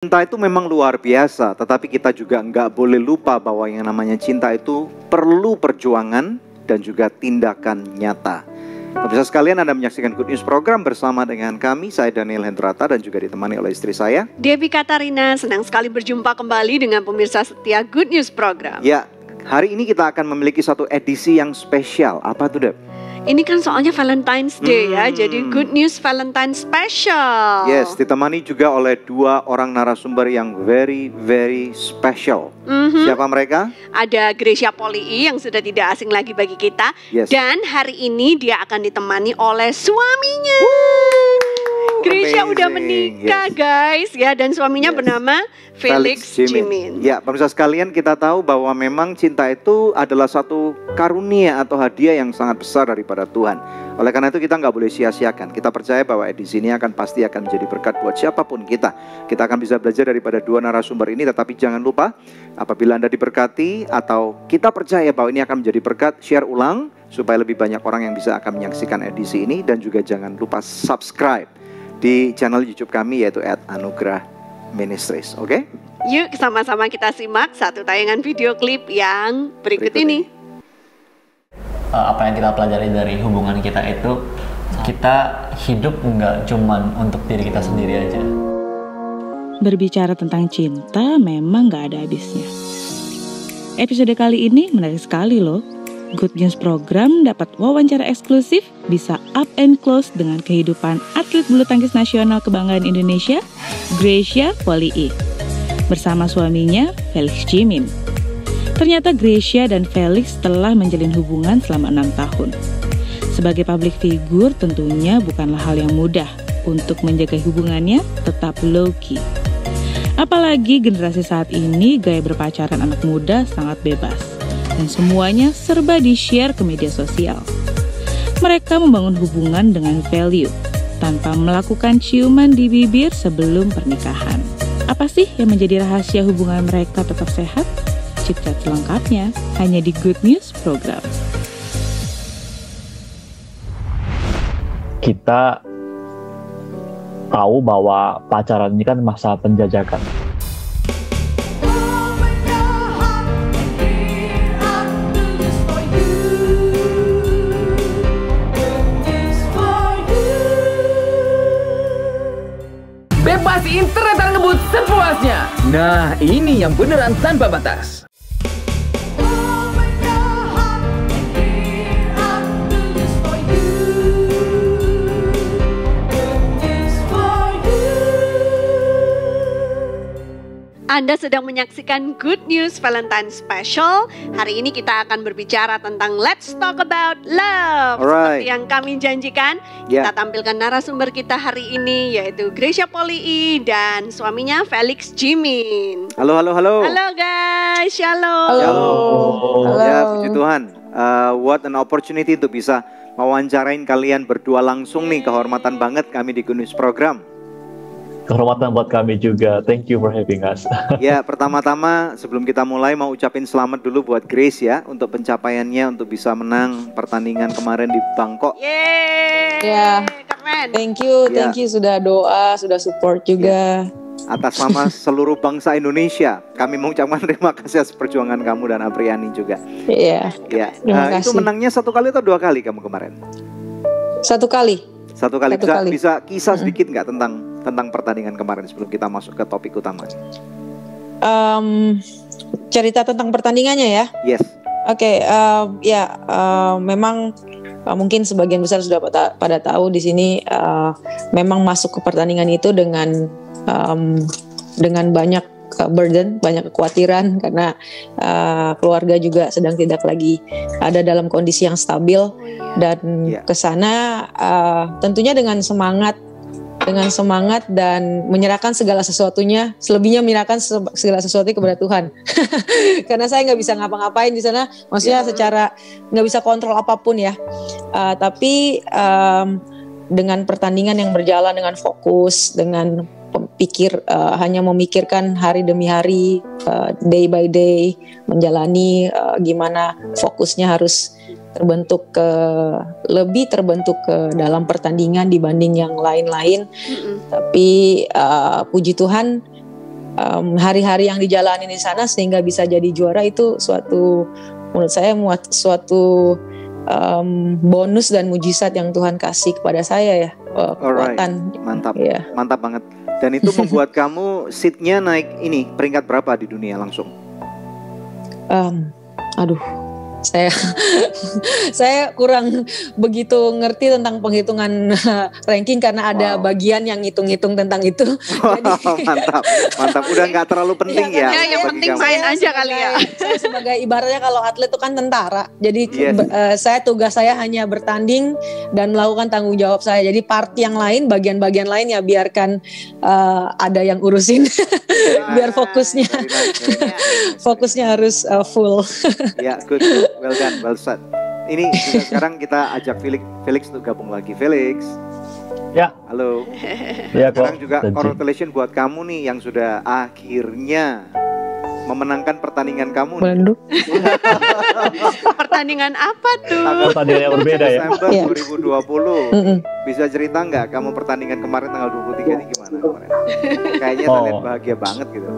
Cinta itu memang luar biasa, tetapi kita juga nggak boleh lupa bahwa yang namanya cinta itu perlu perjuangan dan juga tindakan nyata. Pemirsa sekalian, Anda menyaksikan Good News Program bersama dengan kami, saya Daniel Hendrata dan juga ditemani oleh istri saya, Devi Katarina. Senang sekali berjumpa kembali dengan pemirsa setia Good News Program. Ya, hari ini kita akan memiliki satu edisi yang spesial. Apa tuh, Deb? Ini kan soalnya Valentine's Day ya, jadi Good News Valentine Special. Yes, ditemani juga oleh dua orang narasumber yang very special. Siapa mereka? Ada Gracia Polii yang sudah tidak asing lagi bagi kita. Yes. Dan hari ini dia akan ditemani oleh suaminya. Gracia udah menikah, guys ya, dan suaminya bernama Felix Jimin. Ya, pemirsa sekalian, kita tahu bahwa memang cinta itu adalah satu karunia atau hadiah yang sangat besar daripada Tuhan. Oleh karena itu kita nggak boleh sia-siakan. Kita percaya bahwa edisi ini pasti akan menjadi berkat buat siapapun kita. Kita akan bisa belajar daripada dua narasumber ini, tetapi jangan lupa apabila Anda diberkati atau kita percaya bahwa ini akan menjadi berkat, share ulang supaya lebih banyak orang yang bisa akan menyaksikan edisi ini. Dan juga jangan lupa subscribe di channel YouTube kami yaitu @anugrah_ministries. Oke? Yuk sama-sama kita simak satu tayangan video klip yang berikut ini. Apa yang kita pelajari dari hubungan kita itu, kita hidup nggak cuman untuk diri kita sendiri aja. Berbicara tentang cinta memang nggak ada habisnya. Episode kali ini menarik sekali loh. Good News Program dapat wawancara eksklusif, bisa up and close dengan kehidupan atlet bulu tangkis nasional kebanggaan Indonesia, Gracia Polii, bersama suaminya Felix Jimin. Ternyata Gracia dan Felix telah menjalin hubungan selama 6 tahun. Sebagai public figure tentunya bukanlah hal yang mudah untuk menjaga hubungannya tetap low-key. Apalagi generasi saat ini gaya berpacaran anak muda sangat bebas. Dan semuanya serba di-share ke media sosial. Mereka membangun hubungan dengan value, tanpa melakukan ciuman di bibir sebelum pernikahan. Apa sih yang menjadi rahasia hubungan mereka tetap sehat? Cek selengkapnya hanya di Good News Program. Kita tahu bahwa pacaran ini kan masa penjajakan. Bebas internet dan ngebut sepuasnya. Nah, ini yang beneran tanpa batas. Anda sedang menyaksikan Good News Valentine Special. Hari ini kita akan berbicara tentang Let's Talk About Love. Alright. Seperti yang kami janjikan, kita tampilkan narasumber kita hari ini yaitu Gracia Polii dan suaminya Felix Jimin. Halo. Halo guys, shalom. Halo. Ya, puji Tuhan. What an opportunity untuk bisa mewawancarain kalian berdua langsung nih. Kehormatan banget kami di Good News Program. Kehormatan buat kami juga. Thank you for having us. Ya, pertama-tama sebelum kita mulai mau ucapin selamat dulu buat Grace ya untuk pencapaiannya untuk bisa menang pertandingan kemarin di Bangkok. Yeay. Ya. Keren. Thank you sudah doa, sudah support juga. Atas nama seluruh bangsa Indonesia, kami mengucapkan terima kasih atas perjuangan kamu dan Apriani juga. Iya. Ya. Terima Itu kasih. menangnya 1 kali atau 2 kali kamu kemarin? 1 kali. 1 kali. Satu kali. Bisa kisah sedikit nggak tentang pertandingan kemarin sebelum kita masuk ke topik utama? Cerita tentang pertandingannya ya. Yes. Oke, memang mungkin sebagian besar sudah pada tahu di sini memang masuk ke pertandingan itu dengan banyak burden, banyak kekhawatiran karena keluarga juga sedang tidak lagi ada dalam kondisi yang stabil dan kesana tentunya dengan semangat dan menyerahkan segala sesuatunya, selebihnya menyerahkan segala sesuatu kepada Tuhan. Karena saya nggak bisa ngapa-ngapain di sana, maksudnya secara nggak bisa kontrol apapun ya. Tapi dengan pertandingan yang berjalan dengan fokus, dengan hanya memikirkan hari demi hari, day by day, menjalani gimana fokusnya harus lebih terbentuk ke dalam pertandingan dibanding yang lain-lain. Tapi puji Tuhan hari-hari yang dijalani di sana sehingga bisa jadi juara, itu suatu, menurut saya suatu bonus dan mujizat yang Tuhan kasih kepada saya ya. Kekuatan. Mantap, ya. Mantap banget. Dan itu membuat kamu seatnya naik ini peringkat berapa di dunia langsung? Saya kurang begitu ngerti tentang penghitungan ranking karena ada bagian yang ngitung-ngitung tentang itu. Mantap. Udah nggak terlalu penting ya. Yang penting main aja kali ya. Saya sebagai ibaratnya kalau atlet itu kan tentara. Jadi tugas saya hanya bertanding dan melakukan tanggung jawab saya. Jadi part yang lain, bagian-bagian lain ya biarkan ada yang urusin. Biar fokusnya harus full. Ya, good. Well done, well said. Ini sekarang kita ajak Felix untuk gabung lagi. Felix. Ya. Halo. Ya, sekarang juga congratulations buat kamu nih yang sudah akhirnya memenangkan pertandingan kamu. Bandung. Pertandingan apa tuh? Pertandingan yang berbeda ya. Desember 2020. Bisa cerita nggak kamu pertandingan kemarin tanggal 23 ini gimana kemarin? Kayaknya terlihat bahagia banget gitu.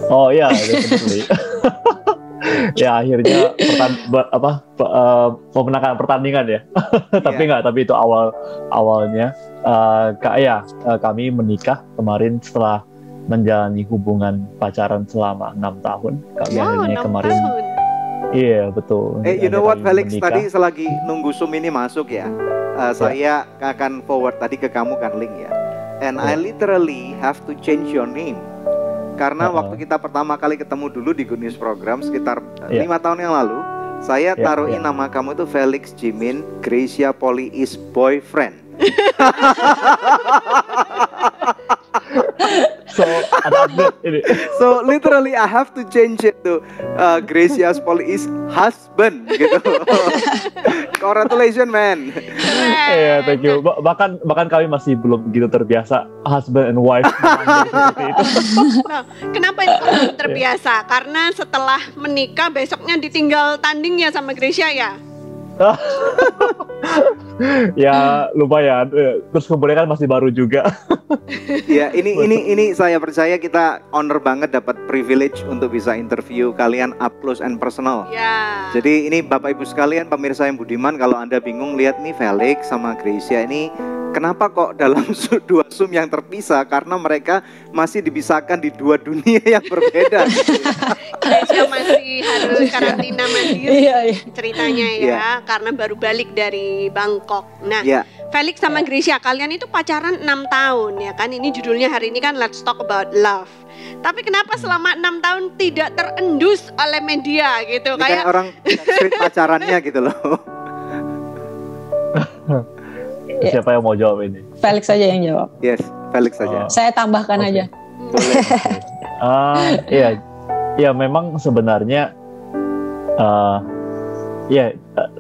Oh iya, definitely. Ya akhirnya memenangkan pertandingan ya. Tapi itu awalnya kami menikah kemarin setelah menjalani hubungan pacaran selama 6 tahun. Kami akhirnya kemarin. Iya betul. You know what Felix, tadi selagi nunggu Zoom ini masuk ya, saya akan forward tadi ke kamu kan link ya. And I literally have to change your name. Karena waktu kita pertama kali ketemu dulu di Good News Program sekitar 5 tahun yang lalu, saya taruhin nama kamu itu Felix Jimin Gracia Poli is boyfriend. So ada update ini. So literally I have to change it to Gracia's Poli is husband gitu. Congratulations man. Iya, thank you. Bahkan kami masih belum begitu terbiasa husband and wife seperti itu. Nah, kenapa itu belum terbiasa? Karena setelah menikah besoknya ditinggal tanding ya sama Gracia ya. Ya lumayan. Terus kemudian kan masih baru juga. Ya ini saya percaya kita honor banget dapat privilege untuk bisa interview kalian up close and personal. Ya. Jadi ini Bapak Ibu sekalian pemirsa yang budiman, kalau Anda bingung lihat nih Felix sama Gracia ini kenapa kok dalam dua Zoom yang terpisah, karena mereka masih dipisahkan di dua dunia yang berbeda. Gracia masih harus karantina mandiri ceritanya ya, karena baru balik dari Bangkok. Nah, Felix sama Gracia kalian itu pacaran 6 tahun ya kan, ini judulnya hari ini kan Let's Talk About Love. Tapi kenapa selama 6 tahun tidak terendus oleh media gitu? Ini kayak kan orang street pacarannya gitu loh. Siapa yang mau jawab ini? Felix saja yang jawab. Yes, Felix saja. Saya tambahkan aja. Ya memang sebenarnya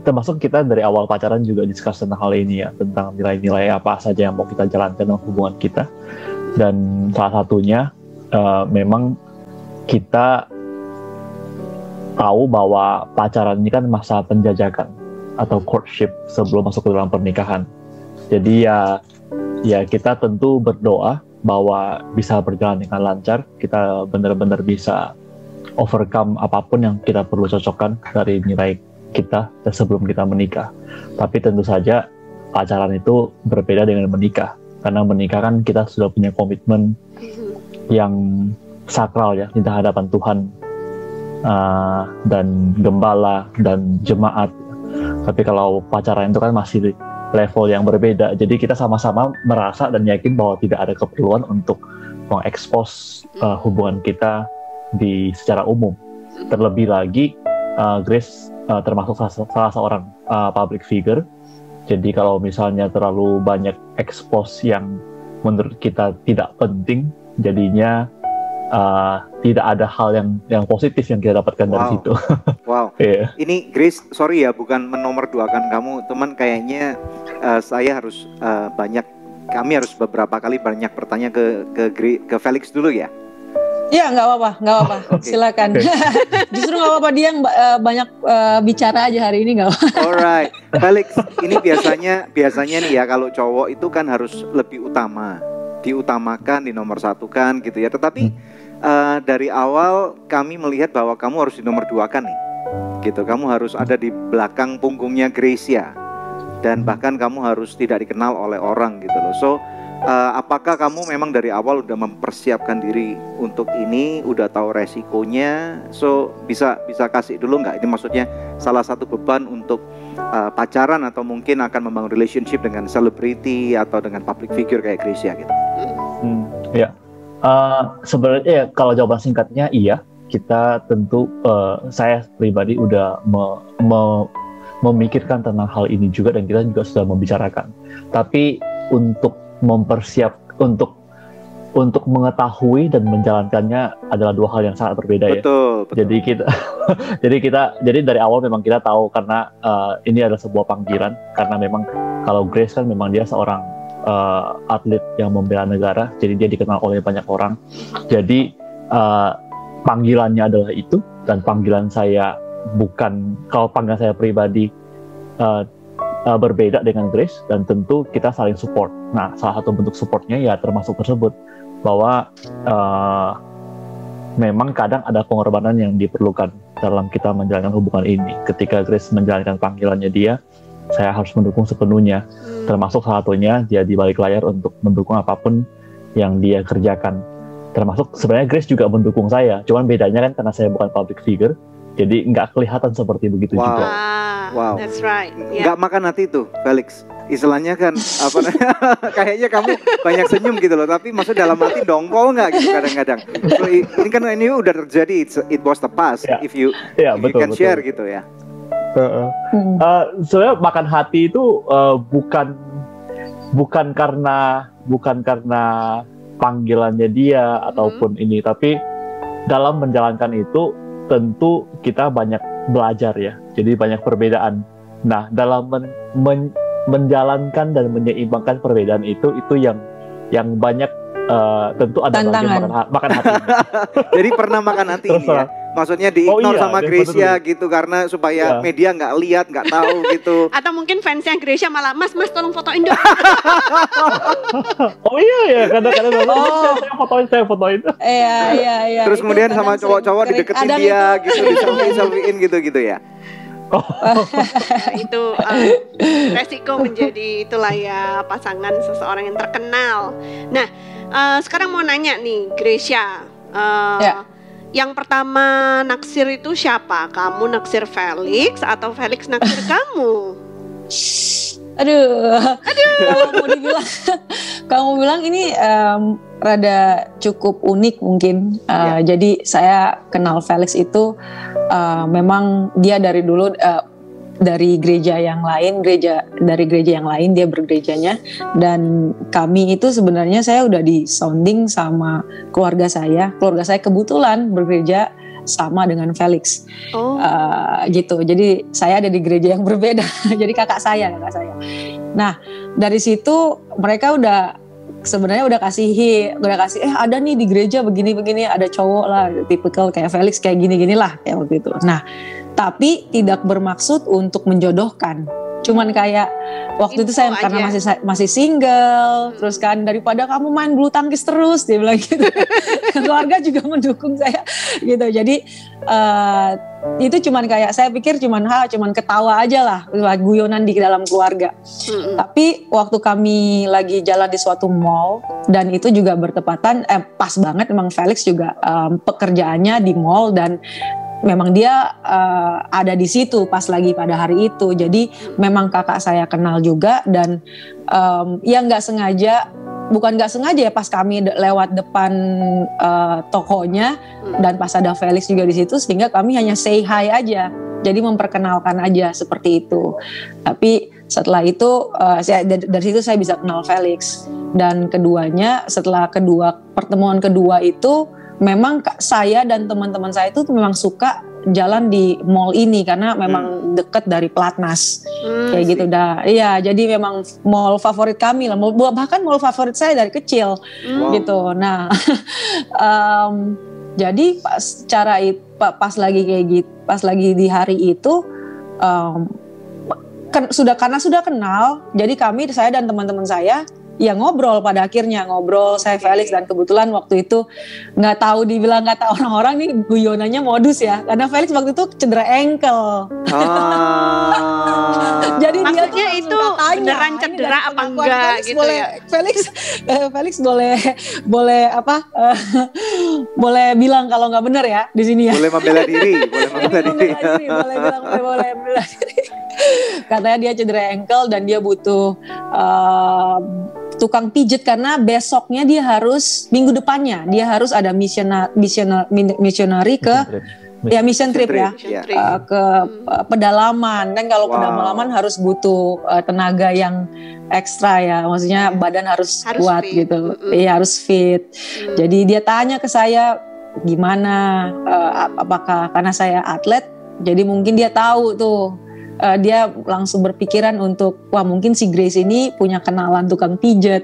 termasuk kita dari awal pacaran juga discuss tentang hal ini ya, tentang nilai-nilai apa saja yang mau kita jalankan dalam hubungan kita. Dan salah satunya memang kita tahu bahwa pacaran ini kan masa penjajakan atau courtship sebelum masuk ke dalam pernikahan. Jadi ya kita tentu berdoa bahwa bisa berjalan dengan lancar, kita benar-benar bisa overcome apapun yang kita perlu cocokkan dari nilai kita sebelum kita menikah. Tapi tentu saja pacaran itu berbeda dengan menikah, karena menikah kan kita sudah punya komitmen yang sakral ya di hadapan Tuhan dan gembala dan jemaat. Tapi kalau pacaran itu kan masih level yang berbeda, jadi kita sama-sama merasa dan yakin bahwa tidak ada keperluan untuk mengekspos hubungan kita secara umum. Terlebih lagi Grace termasuk salah seorang public figure, jadi kalau misalnya terlalu banyak expose yang menurut kita tidak penting, jadinya tidak ada hal yang positif yang kita dapatkan dari situ. Wow. Ini Grace, sorry ya, bukan menomorduakan kamu, teman. Kayaknya saya harus kami harus beberapa kali banyak bertanya ke Felix dulu ya. Ya nggak apa-apa. Silakan. Justru nggak apa-apa, dia yang banyak bicara aja hari ini, nggak apa-apa. Alright, Felix, ini biasanya nih ya, kalau cowok itu kan harus lebih diutamakan, dinomor satukan gitu ya. Tetapi dari awal kami melihat bahwa kamu harus dinomor 2-kan nih, gitu. Kamu harus ada di belakang punggungnya Gracia, dan bahkan kamu harus tidak dikenal oleh orang gitu loh. So apakah kamu memang dari awal udah mempersiapkan diri untuk ini, udah tahu resikonya? So bisa kasih dulu nggak? Ini maksudnya salah satu beban untuk pacaran atau mungkin akan membangun relationship dengan selebriti atau dengan public figure kayak Gracia gitu. Ya, sebenarnya ya, kalau jawaban singkatnya iya, kita tentu saya pribadi udah memikirkan tentang hal ini juga, dan kita juga sudah membicarakan. Tapi untuk untuk mengetahui dan menjalankannya adalah dua hal yang sangat berbeda. Betul. Jadi dari awal memang kita tahu, karena ini adalah sebuah panggilan, karena memang kalau Grace kan memang dia seorang atlet yang membela negara, jadi dia dikenal oleh banyak orang. Jadi panggilannya adalah itu, dan panggilan saya bukan, kalau panggilan saya pribadi berbeda dengan Grace, dan tentu kita saling support. Nah, salah satu bentuk supportnya ya termasuk tersebut, bahwa memang kadang ada pengorbanan yang diperlukan dalam kita menjalankan hubungan ini. Ketika Grace menjalankan panggilannya dia, saya harus mendukung sepenuhnya, termasuk salah satunya dia di balik layar untuk mendukung apapun yang dia kerjakan. Termasuk sebenarnya Grace juga mendukung saya, cuman bedanya kan karena saya bukan public figure, jadi nggak kelihatan seperti begitu juga. Wow, that's right. Nggak makan hati tuh, Felix. Istilahnya kan apa? Kayaknya kamu banyak senyum gitu loh, tapi maksud dalam hati dongkol nggak gitu kadang-kadang. So, ini kan ini udah terjadi, it was the past. Yeah. If you can share gitu ya. Sebenarnya makan hati itu bukan karena panggilannya dia ataupun ini, tapi dalam menjalankan itu tentu kita banyak belajar ya, jadi banyak perbedaan. Nah, dalam menjalankan dan menyeimbangkan perbedaan itu yang banyak tentu ada makan hati. Jadi pernah makan hati ini ya? Maksudnya di-ignore sama Gracia gitu, karena supaya media nggak lihat, nggak tahu gitu. Atau mungkin fansnya Gracia malah, Mas tolong fotoin dong. Oh iya ya, kadang-kadang saya fotoin. Iya. Terus kemudian sama cowok-cowok dideketin dia gitu, diselfie-in gitu ya. Itu resiko menjadi itulah ya, pasangan seseorang yang terkenal. Nah, sekarang mau nanya nih, Gracia. Yang pertama naksir itu siapa? Kamu naksir Felix atau Felix naksir kamu? Aduh. Kamu bilang ini rada cukup unik mungkin. Jadi saya kenal Felix itu memang dia dari dulu dari gereja yang lain, dari gereja yang lain dia bergerejanya, dan kami itu sebenarnya saya udah di sounding sama keluarga saya kebetulan bergereja sama dengan Felix. Gitu. Jadi saya ada di gereja yang berbeda. Jadi kakak saya. Nah, dari situ mereka sebenarnya udah kasih ada nih di gereja begini ada cowok lah tipikal kayak Felix kayak gini lah kayak waktu itu. Nah, tapi tidak bermaksud untuk menjodohkan. Cuman kayak waktu itu saya karena masih single, terus kan daripada kamu main bulu tangkis terus, dia bilang gitu. Keluarga juga mendukung saya gitu. Jadi itu cuman kayak saya pikir cuman ketawa aja lah, guyonan di dalam keluarga. Tapi waktu kami lagi jalan di suatu mall, dan itu juga bertepatan pas banget memang Felix juga pekerjaannya di mall, dan memang dia ada di situ pas lagi pada hari itu. Jadi memang kakak saya kenal juga, dan ya bukan nggak sengaja ya, pas kami lewat depan tokonya dan pas ada Felix juga di situ, sehingga kami hanya say hi aja. Jadi memperkenalkan aja seperti itu. Tapi setelah itu dari situ saya bisa kenal Felix, dan keduanya setelah pertemuan kedua itu memang saya dan teman-teman saya itu memang suka jalan di mall ini karena memang dekat dari Platnas kayak gitu dah. Iya, jadi memang mall favorit kami lah, bahkan mall favorit saya dari kecil gitu. Nah, jadi pas lagi di hari itu karena sudah kenal, jadi saya dan teman-teman saya ya ngobrol, pada akhirnya ngobrol saya Felix, dan kebetulan waktu itu nggak tahu, dibilang nggak tahu orang-orang nih guyonannya modus ya, karena Felix waktu itu cedera ankle. Jadi maksudnya dia itu beneran cedera apa enggak gitu boleh, ya? Felix boleh apa? Boleh bilang kalau nggak benar ya di sini ya. Boleh membela diri, boleh bilang boleh membela diri. Katanya dia cedera ankle dan dia butuh tukang pijit, karena besoknya dia harus, minggu depannya dia harus ada missionary ke mission trip ya, ke pedalaman, dan kalau pedalaman harus butuh tenaga yang ekstra ya, maksudnya badan harus kuat fit. Gitu, iya harus fit. Jadi dia tanya ke saya gimana, apakah karena saya atlet, jadi mungkin dia tahu tuh. Dia langsung berpikiran untuk, wah mungkin si Grace ini punya kenalan tukang pijat.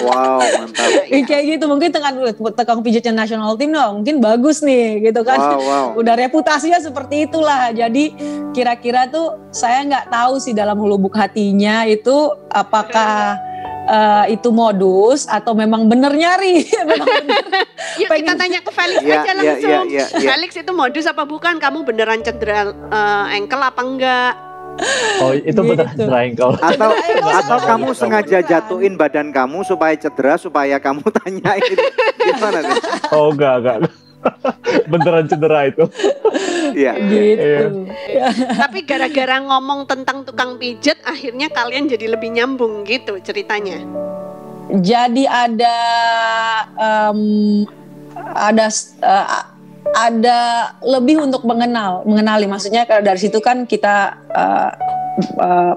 Wow, mantap. Kayak gitu, mungkin tukang pijatnya national team mungkin bagus nih gitu kan. Wow. Udah reputasinya seperti itulah. Jadi kira-kira tuh saya nggak tahu sih dalam lubuk hatinya itu apakah itu modus atau memang bener nyari. Yuk kita tanya ke Felix aja langsung. Felix, itu modus apa bukan? Kamu beneran cedera ankle apa enggak? Oh, itu beneran cedera ankle. Atau kamu sengaja jatuhin badan kamu supaya cedera, supaya kamu tanyain gimana tuh? Oh enggak. Beneran cedera itu. Iya. Gitu. Tapi gara-gara ngomong tentang tukang pijat, akhirnya kalian jadi lebih nyambung gitu ceritanya. Jadi ada lebih untuk mengenali. Maksudnya dari situ kan kita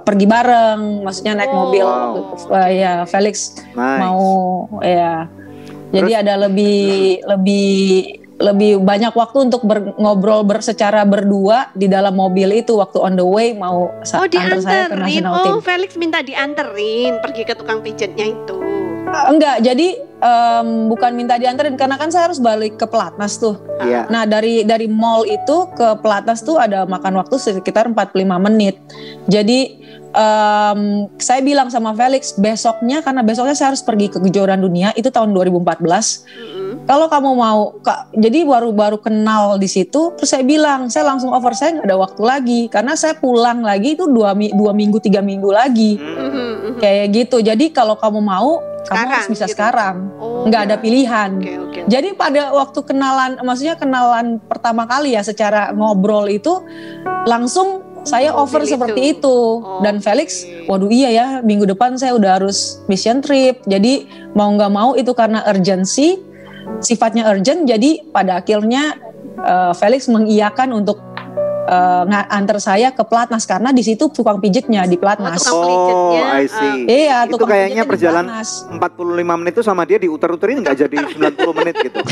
pergi bareng, maksudnya naik mobil. Ya Felix mau ya. Jadi ada lebih banyak waktu untuk ngobrol secara berdua di dalam mobil itu waktu on the way mau antar saya ke national team. Felix minta dianterin pergi ke tukang pijatnya itu. Enggak, jadi bukan minta dianterin, karena kan saya harus balik ke Pelatnas tuh. Yeah. Nah dari mall itu ke Pelatnas tuh ada makan waktu sekitar 45 menit. Jadi saya bilang sama Felix, karena besoknya saya harus pergi ke kejuaraan dunia itu tahun 2014. Kalau kamu mau, jadi baru kenal di situ, terus saya bilang, saya langsung over, saya nggak ada waktu lagi, karena saya pulang lagi itu 2 minggu 3 minggu lagi, kayak gitu. Jadi kalau kamu mau, kamu harus bisa gitu. Sekarang, nggak ada pilihan. Okay. Jadi pada waktu kenalan pertama kali ya, secara ngobrol itu langsung saya over seperti itu. Dan Felix, waduh iya ya, minggu depan saya udah harus mission trip. Jadi mau nggak mau itu karena urgency, sifatnya urgent. Jadi pada akhirnya Felix mengiyakan untuk antar saya ke Pelatnas, karena di situ tukang pijitnya di Pelatnas. I see. Iya, itu kayaknya perjalanan 45 menit itu sama dia diuter-uterin nggak jadi 90 menit gitu.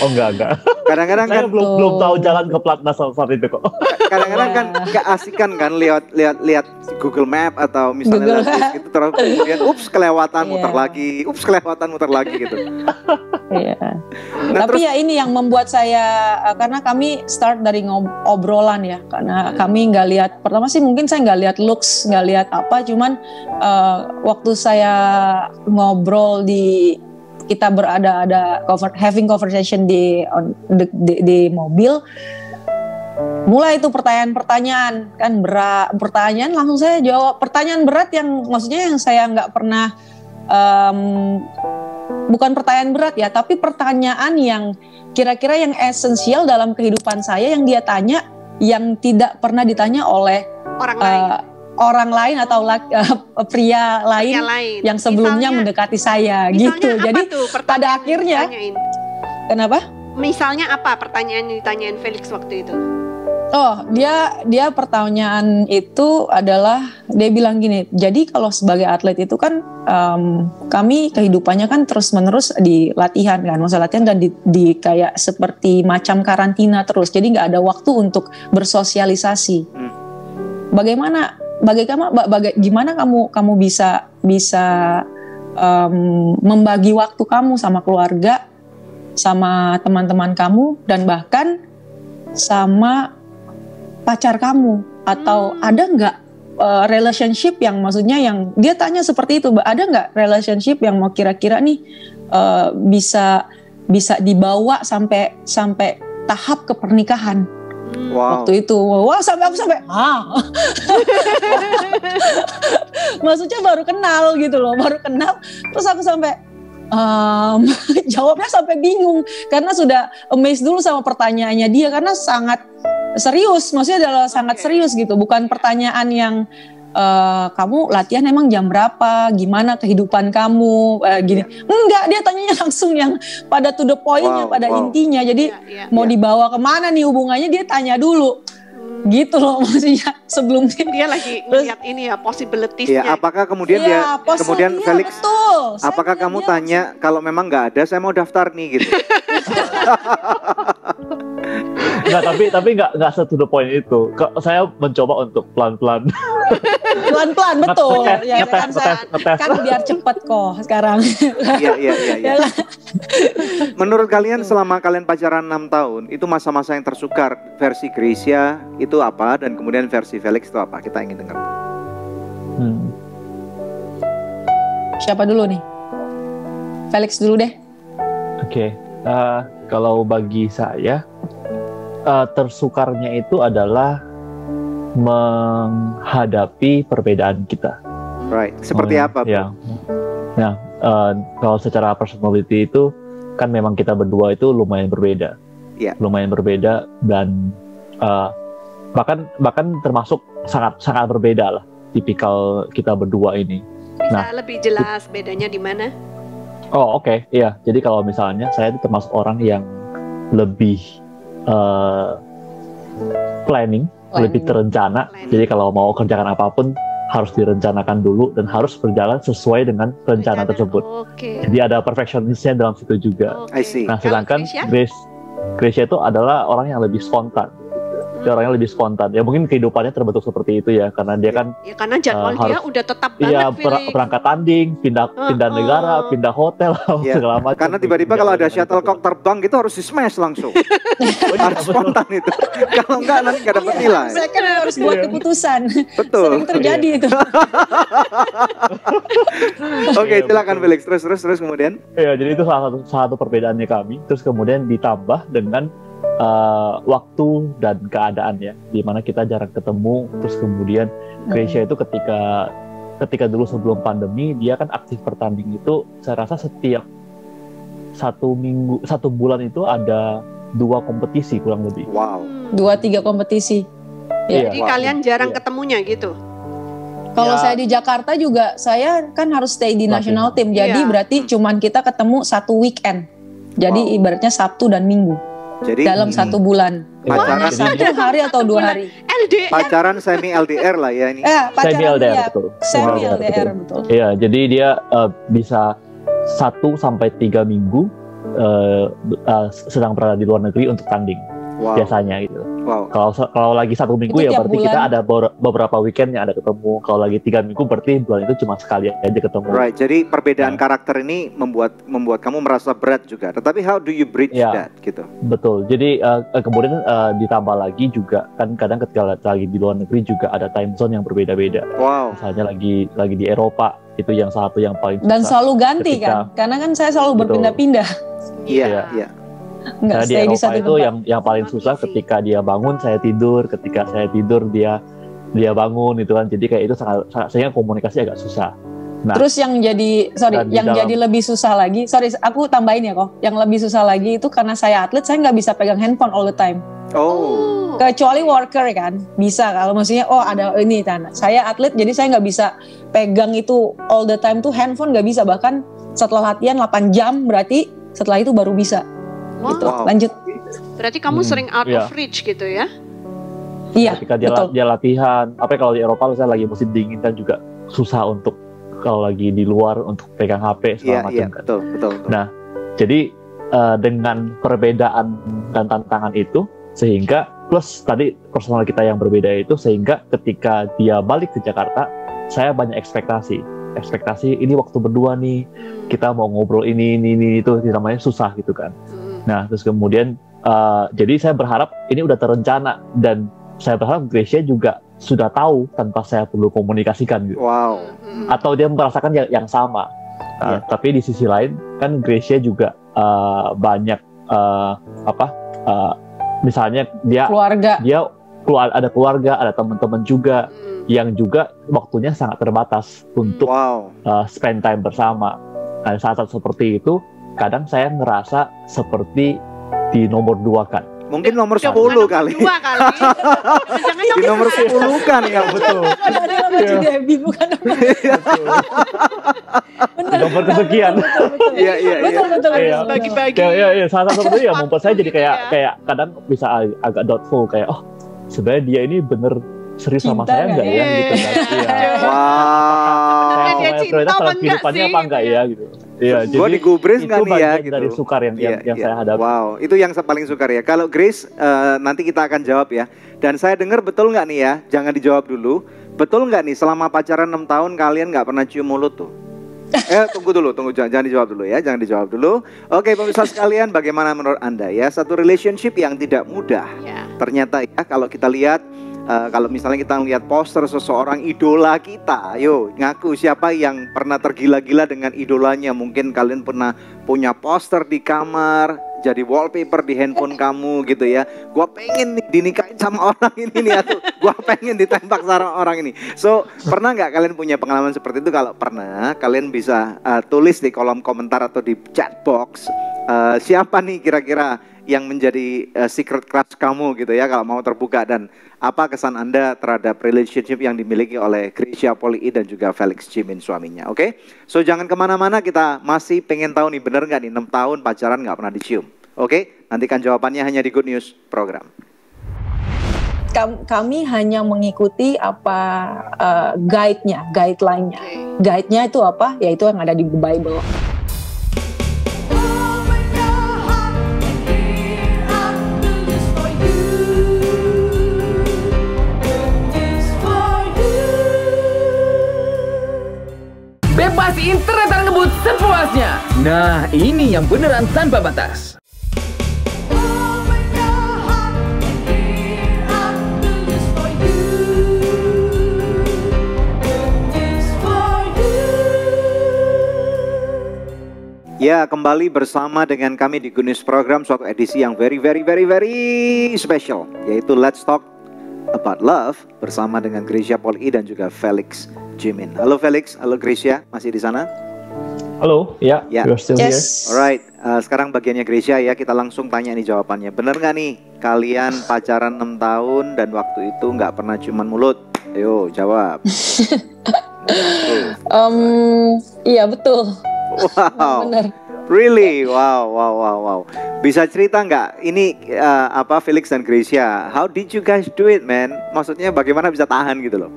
Oh enggak. Kadang-kadang kan belum tahu jalan ke Pelatnas saat itu kok. Kadang-kadang kan keasikan kan lihat Google Map atau misalnya gitu, terus kemudian kelewatan muter lagi gitu. Iya. Tapi ya ini yang membuat saya, karena kami start dari obrolan ya, karena kami nggak lihat, pertama sih mungkin saya nggak lihat looks, nggak lihat apa, cuman waktu saya ngobrol kita ada having conversation di mobil, mulai itu pertanyaan kan pertanyaan langsung saya jawab, pertanyaan berat yang maksudnya yang saya nggak pernah, bukan pertanyaan berat ya, tapi pertanyaan yang kira-kira yang esensial dalam kehidupan saya, yang dia tanya yang tidak pernah ditanya oleh orang lain atau pria lain yang sebelumnya mendekati saya gitu. Jadi pada akhirnya kenapa? Misalnya apa pertanyaan yang ditanyain Felix waktu itu? Oh, dia pertanyaan itu adalah, dia bilang gini, jadi kalau sebagai atlet itu kan kami kehidupannya kan terus-menerus di latihan kan, masa latihan, dan di kayak seperti macam karantina terus, jadi nggak ada waktu untuk bersosialisasi. Gimana kamu bisa membagi waktu kamu sama keluarga, sama teman-teman kamu, dan bahkan sama pacar kamu, atau ada nggak relationship yang maksudnya yang dia tanya seperti itu, ada nggak relationship yang mau kira-kira nih bisa dibawa sampai tahap ke pernikahan. Waktu itu, wah sampai aku maksudnya baru kenal gitu loh, terus aku sampai jawabnya sampai bingung karena sudah amazed dulu sama pertanyaannya dia karena sangat serius, maksudnya adalah sangat serius gitu, bukan pertanyaan yang kamu latihan emang jam berapa, gimana kehidupan kamu, gini. Enggak, dia tanyanya langsung yang pada to the point-nya, pada intinya. Jadi mau dibawa kemana nih hubungannya, dia tanya dulu. Gitu loh maksudnya sebelum dia lagi lihat ini ya possibilities-nya. Ya, apakah kemudian kemudian Felix, betul. Apakah kamu tanya kalau memang nggak ada saya mau daftar nih gitu? Nggak, tapi nggak to the point itu. Saya mencoba untuk pelan-pelan. Pelan-pelan betul. Ya kan kan biar cepet kok sekarang. Iya. Menurut kalian selama kalian pacaran 6 tahun itu masa-masa yang tersukar versi Gracia itu apa dan kemudian versi Felix itu apa? Kita ingin dengar. Siapa dulu nih? Felix dulu deh. Oke. Kalau bagi saya tersukarnya itu adalah menghadapi perbedaan kita. Right. Seperti apa? Ya. Nah, kalau secara personality itu kan memang kita berdua itu lumayan berbeda. Yeah. Lumayan berbeda dan bahkan termasuk sangat berbeda lah tipikal kita berdua ini. Bisa lebih jelas bedanya di mana? Oh, oke. Iya. Jadi kalau misalnya saya itu termasuk orang yang lebih planning, lebih terencana. Jadi kalau mau kerjakan apapun harus direncanakan dulu dan harus berjalan sesuai dengan rencana tersebut. Jadi ada perfectionisnya dalam situ juga. Nah, sedangkan Gracia itu adalah orang yang lebih spontan. Dia orangnya lebih spontan. Ya mungkin kehidupannya terbentuk seperti itu ya, karena dia kan karena jadwal dia udah tetap banget. Iya, berangkat tanding, pindah negara, pindah hotel, segala macam. Karena tiba-tiba kalau ada shuttlecock terbang gitu harus di-smash langsung. Harus spontan itu. Kalau enggak nanti enggak dapat nilai. Saya kan harus buat keputusan. Betul. Sering terjadi itu. Oke, silakan Felix. Terus kemudian. Iya, jadi itu salah satu perbedaannya kami. Terus kemudian ditambah dengan waktu dan keadaan ya, di mana kita jarang ketemu. Terus kemudian Gracia itu ketika dulu sebelum pandemi dia kan aktif bertanding itu, saya rasa setiap 1 bulan itu ada 2 kompetisi kurang lebih. Wow. 2-3 kompetisi. Ya. Jadi kalian jarang ketemunya gitu. Kalau saya di Jakarta juga saya kan harus stay di national team. Jadi berarti cuman kita ketemu 1 weekend. Jadi ibaratnya Sabtu dan Minggu. Jadi dalam 1 bulan. Pacaran 1 hari atau 2 hari. LDR. Pacaran semi LDR lah ya ini. Semi LDR betul. Semi LDR betul. Iya, jadi dia bisa 1-3 minggu sedang berada di luar negeri untuk tanding. Biasanya gitu. Wow. Kalau lagi 1 minggu itu ya berarti bulan. Kita ada beberapa weekend yang ada ketemu. Kalau lagi 3 minggu berarti bulan itu cuma sekali aja ketemu. Right. Jadi perbedaan karakter ini membuat kamu merasa berat juga. Tetapi how do you bridge that gitu? Betul. Jadi kemudian ditambah lagi juga kan kadang ketika lagi di luar negeri juga ada time zone yang berbeda-beda. Wow. Misalnya lagi di Eropa itu yang satu yang paling susah. Dan selalu ganti kan? Karena kan saya selalu berpindah-pindah. Iya. Karena di Eropa itu yang paling susah ketika dia bangun saya tidur, ketika saya tidur dia bangun itu kan, jadi kayak itu sehingga komunikasi agak susah. Nah, terus yang jadi jadi lebih susah lagi, aku tambahin ya kok, yang lebih susah lagi itu karena saya atlet, saya nggak bisa pegang handphone all the time. Kecuali worker kan bisa, kalau maksudnya ada ini kan, saya atlet jadi saya nggak bisa pegang itu all the time tuh handphone, nggak bisa, bahkan setelah latihan 8 jam berarti setelah itu baru bisa. Gitu. Lanjut. Berarti kamu sering out of reach gitu ya? Iya. Ketika dia latihan, kalau di Eropa misalnya lagi musim dingin kan juga susah untuk kalau lagi di luar untuk pegang HP segala macam kan. Betul. Nah, jadi dengan perbedaan dan tantangan itu sehingga plus tadi personal kita yang berbeda itu sehingga ketika dia balik ke Jakarta, saya banyak ekspektasi ini waktu berdua nih kita mau ngobrol ini itu namanya susah gitu kan. Nah, terus kemudian jadi saya berharap ini udah terencana dan saya berharap Gracia juga sudah tahu tanpa saya perlu komunikasikan gitu. Wow. Atau dia merasakan yang sama. Tapi di sisi lain kan Gracia juga banyak misalnya dia ada keluarga, ada teman-teman juga yang juga waktunya sangat terbatas untuk spend time bersama. Nah, saat seperti itu kadang saya ngerasa seperti di nomor 2 kan. Mungkin nomor 10 kali. Di nomor 10 kan yang betul. Bukan nomor kesekian. Iya. Betul. Bagi-bagi. Iya, salah satu ya membuat saya jadi kayak kadang bisa agak doubtful kayak sebenarnya dia ini bener serius sama saya enggak ya gitu kan. Iya. Wow. Dia cinta apa enggak sih? Apa enggak ya gitu. Iya, jadi digubris nggak nih ya gitu. Dari sukar yang saya hadapi. Wow, itu yang paling sukar ya. Kalau Grace nanti kita akan jawab ya. Dan saya dengar betul nggak nih ya? Jangan dijawab dulu. Betul nggak nih selama pacaran 6 tahun kalian nggak pernah cium mulut tuh? Tunggu jangan dijawab dulu ya, jangan dijawab dulu. Oke, pemirsa sekalian, bagaimana menurut Anda ya? Satu relationship yang tidak mudah. Ternyata ya kalau kita lihat kalau misalnya kita lihat poster seseorang idola kita, ayo ngaku siapa yang pernah tergila-gila dengan idolanya. Mungkin kalian pernah punya poster di kamar, jadi wallpaper di handphone kamu gitu ya. Gua pengen nih dinikahin sama orang ini nih, atau gua pengen ditembak sama orang ini. So, pernah nggak kalian punya pengalaman seperti itu? Kalau pernah, kalian bisa tulis di kolom komentar atau di chat box. Siapa nih kira-kira yang menjadi secret crush kamu gitu ya, kalau mau terbuka, dan apa kesan Anda terhadap relationship yang dimiliki oleh Gracia Poli dan juga Felix Jimin suaminya, oke? So jangan kemana-mana, kita masih pengen tahu nih bener nggak nih 6 tahun pacaran nggak pernah dicium, oke? Nantikan jawabannya hanya di Good News Program. Kami hanya mengikuti apa guideline-nya. Guide-nya itu apa? Yaitu yang ada di Bible. Bebas internet dan ngebut sepuasnya. Nah, ini yang beneran tanpa batas. Ya, kembali bersama dengan kami di Good News Program, suatu edisi yang very special, yaitu Let's Talk About Love bersama dengan Gracia Poli dan juga Felix Jimin. Halo Felix, halo Gracia, masih di sana? Halo, ya, you're still here. Alright, sekarang bagiannya Gracia ya, kita langsung tanya nih jawabannya. Bener nggak nih kalian pacaran 6 tahun dan waktu itu nggak pernah ciuman mulut? Ayo jawab. Iya betul. Wow, bener. Really? Wow. Bisa cerita nggak? Ini Felix dan Gracia, how did you guys do it, man? Maksudnya bagaimana bisa tahan gitu loh?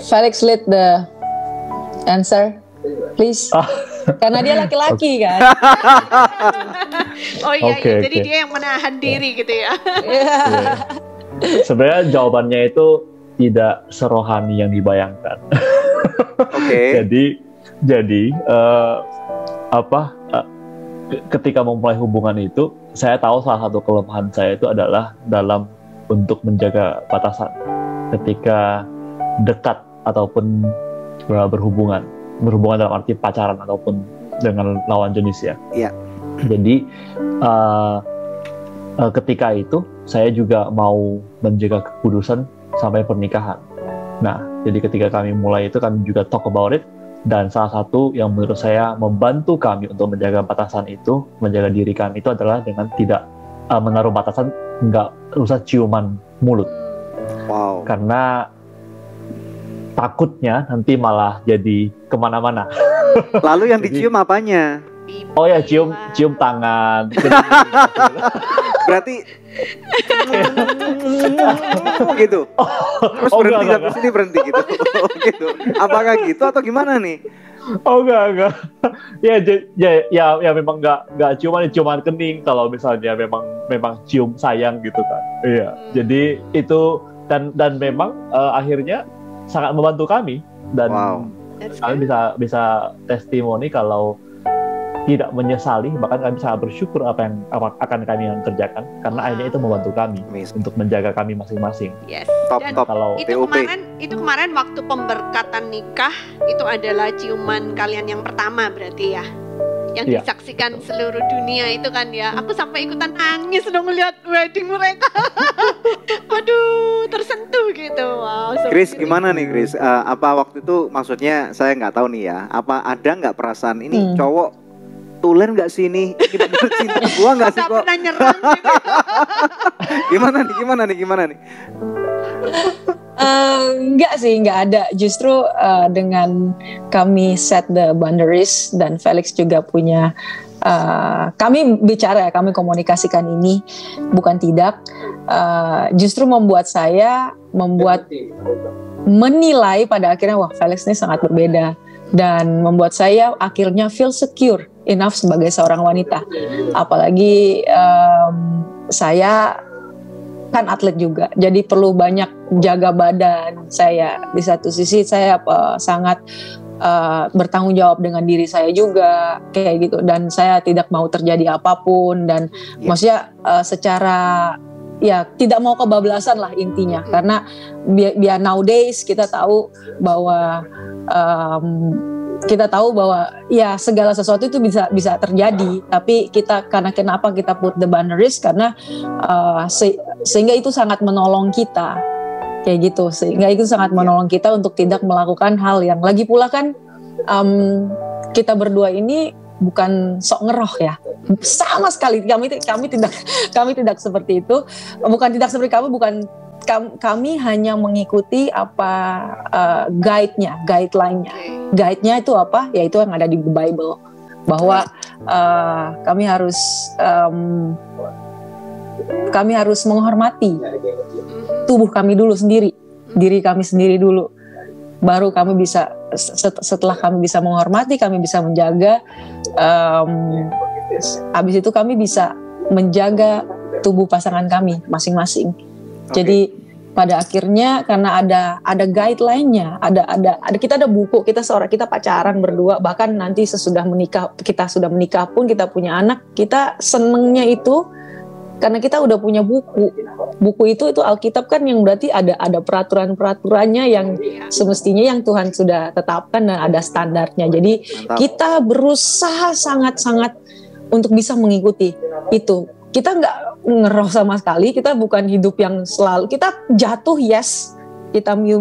Felix lead the answer, please. Karena dia laki-laki kan. Oh iya, jadi dia yang menahan diri gitu ya. Sebenarnya jawabannya itu tidak serohani yang dibayangkan. Jadi ketika memulai hubungan itu, saya tahu salah satu kelemahan saya itu adalah dalam untuk menjaga batasan ketika dekat ataupun berhubungan dalam arti pacaran ataupun dengan lawan jenis ya. Iya. Jadi ketika itu saya juga mau menjaga kekudusan sampai pernikahan. Nah, jadi ketika kami mulai itu kami juga talk about it, dan salah satu yang menurut saya membantu kami untuk menjaga batasan itu, menjaga diri kami itu adalah dengan tidak menaruh batasan, nggak usah ciuman mulut. Wow. Karena takutnya nanti malah jadi kemana-mana. Lalu yang dicium apanya? Oh ya, cium tangan. Berarti gitu. Terus berhenti sampai sini berhenti gitu. Gitu. Apakah gitu atau gimana nih? Oh enggak. Ya memang enggak ciuman kening kalau misalnya memang cium sayang gitu kan. Iya. Jadi itu dan memang akhirnya sangat membantu kami dan kami bisa testimoni kalau tidak menyesali, bahkan kami sangat bersyukur apa yang akan kami yang kerjakan, karena akhirnya itu membantu kami untuk menjaga kami masing-masing. Yes. Top. Kalau itu kemarin waktu pemberkatan nikah itu adalah ciuman kalian yang pertama berarti ya, yang disaksikan seluruh dunia itu kan ya. Aku sampai ikutan nangis dong melihat wedding mereka. Aduh, tersentuh gitu. Wow. Chris, gimana nih Chris? Apa waktu itu maksudnya saya nggak tahu nih ya. Apa ada nggak perasaan ini cowok tulen nggak sih ini bener cinta gua nggak sih kok? Pernah nyerang gitu. Gimana nih? Enggak sih, enggak ada. Justru dengan kami set the boundaries dan Felix juga punya, kami bicara ya, kami komunikasikan ini, bukan tidak. Justru membuat menilai pada akhirnya wah Felix ini sangat berbeda. Dan membuat saya akhirnya feel secure enough sebagai seorang wanita. Apalagi saya kan atlet juga, jadi perlu banyak jaga badan saya. Di satu sisi saya sangat bertanggung jawab dengan diri saya juga, kayak gitu. Dan saya tidak mau terjadi apapun. Dan maksudnya secara ya tidak mau kebablasan lah intinya. Karena biar nowadays kita tahu bahwa ya segala sesuatu itu bisa terjadi, tapi kenapa kita put the boundaries, karena sehingga itu sangat menolong kita, kayak gitu. Sehingga itu sangat menolong kita untuk tidak melakukan hal yang lagi pula kan kita berdua ini bukan sok ngeroh ya, sama sekali kami tidak seperti itu, bukan tidak seperti kami hanya mengikuti apa guideline-nya. Guide-nya itu apa? Yaitu yang ada di Bible, bahwa kami harus menghormati tubuh kami dulu sendiri, diri kami sendiri dulu, baru kami bisa, setelah kami bisa menghormati, kami bisa menjaga, habis itu kami bisa menjaga tubuh pasangan kami masing-masing. Jadi pada akhirnya karena ada guideline-nya, kita ada buku, kita pacaran berdua, bahkan nanti kita sudah menikah pun, kita punya anak, kita senengnya itu karena kita udah punya buku itu Alkitab kan, yang berarti ada peraturan-peraturannya yang semestinya yang Tuhan sudah tetapkan dan ada standarnya. Jadi kita berusaha sangat-sangat untuk bisa mengikuti itu. Kita nggak ngeroh sama sekali, kita bukan hidup yang selalu, kita jatuh yes,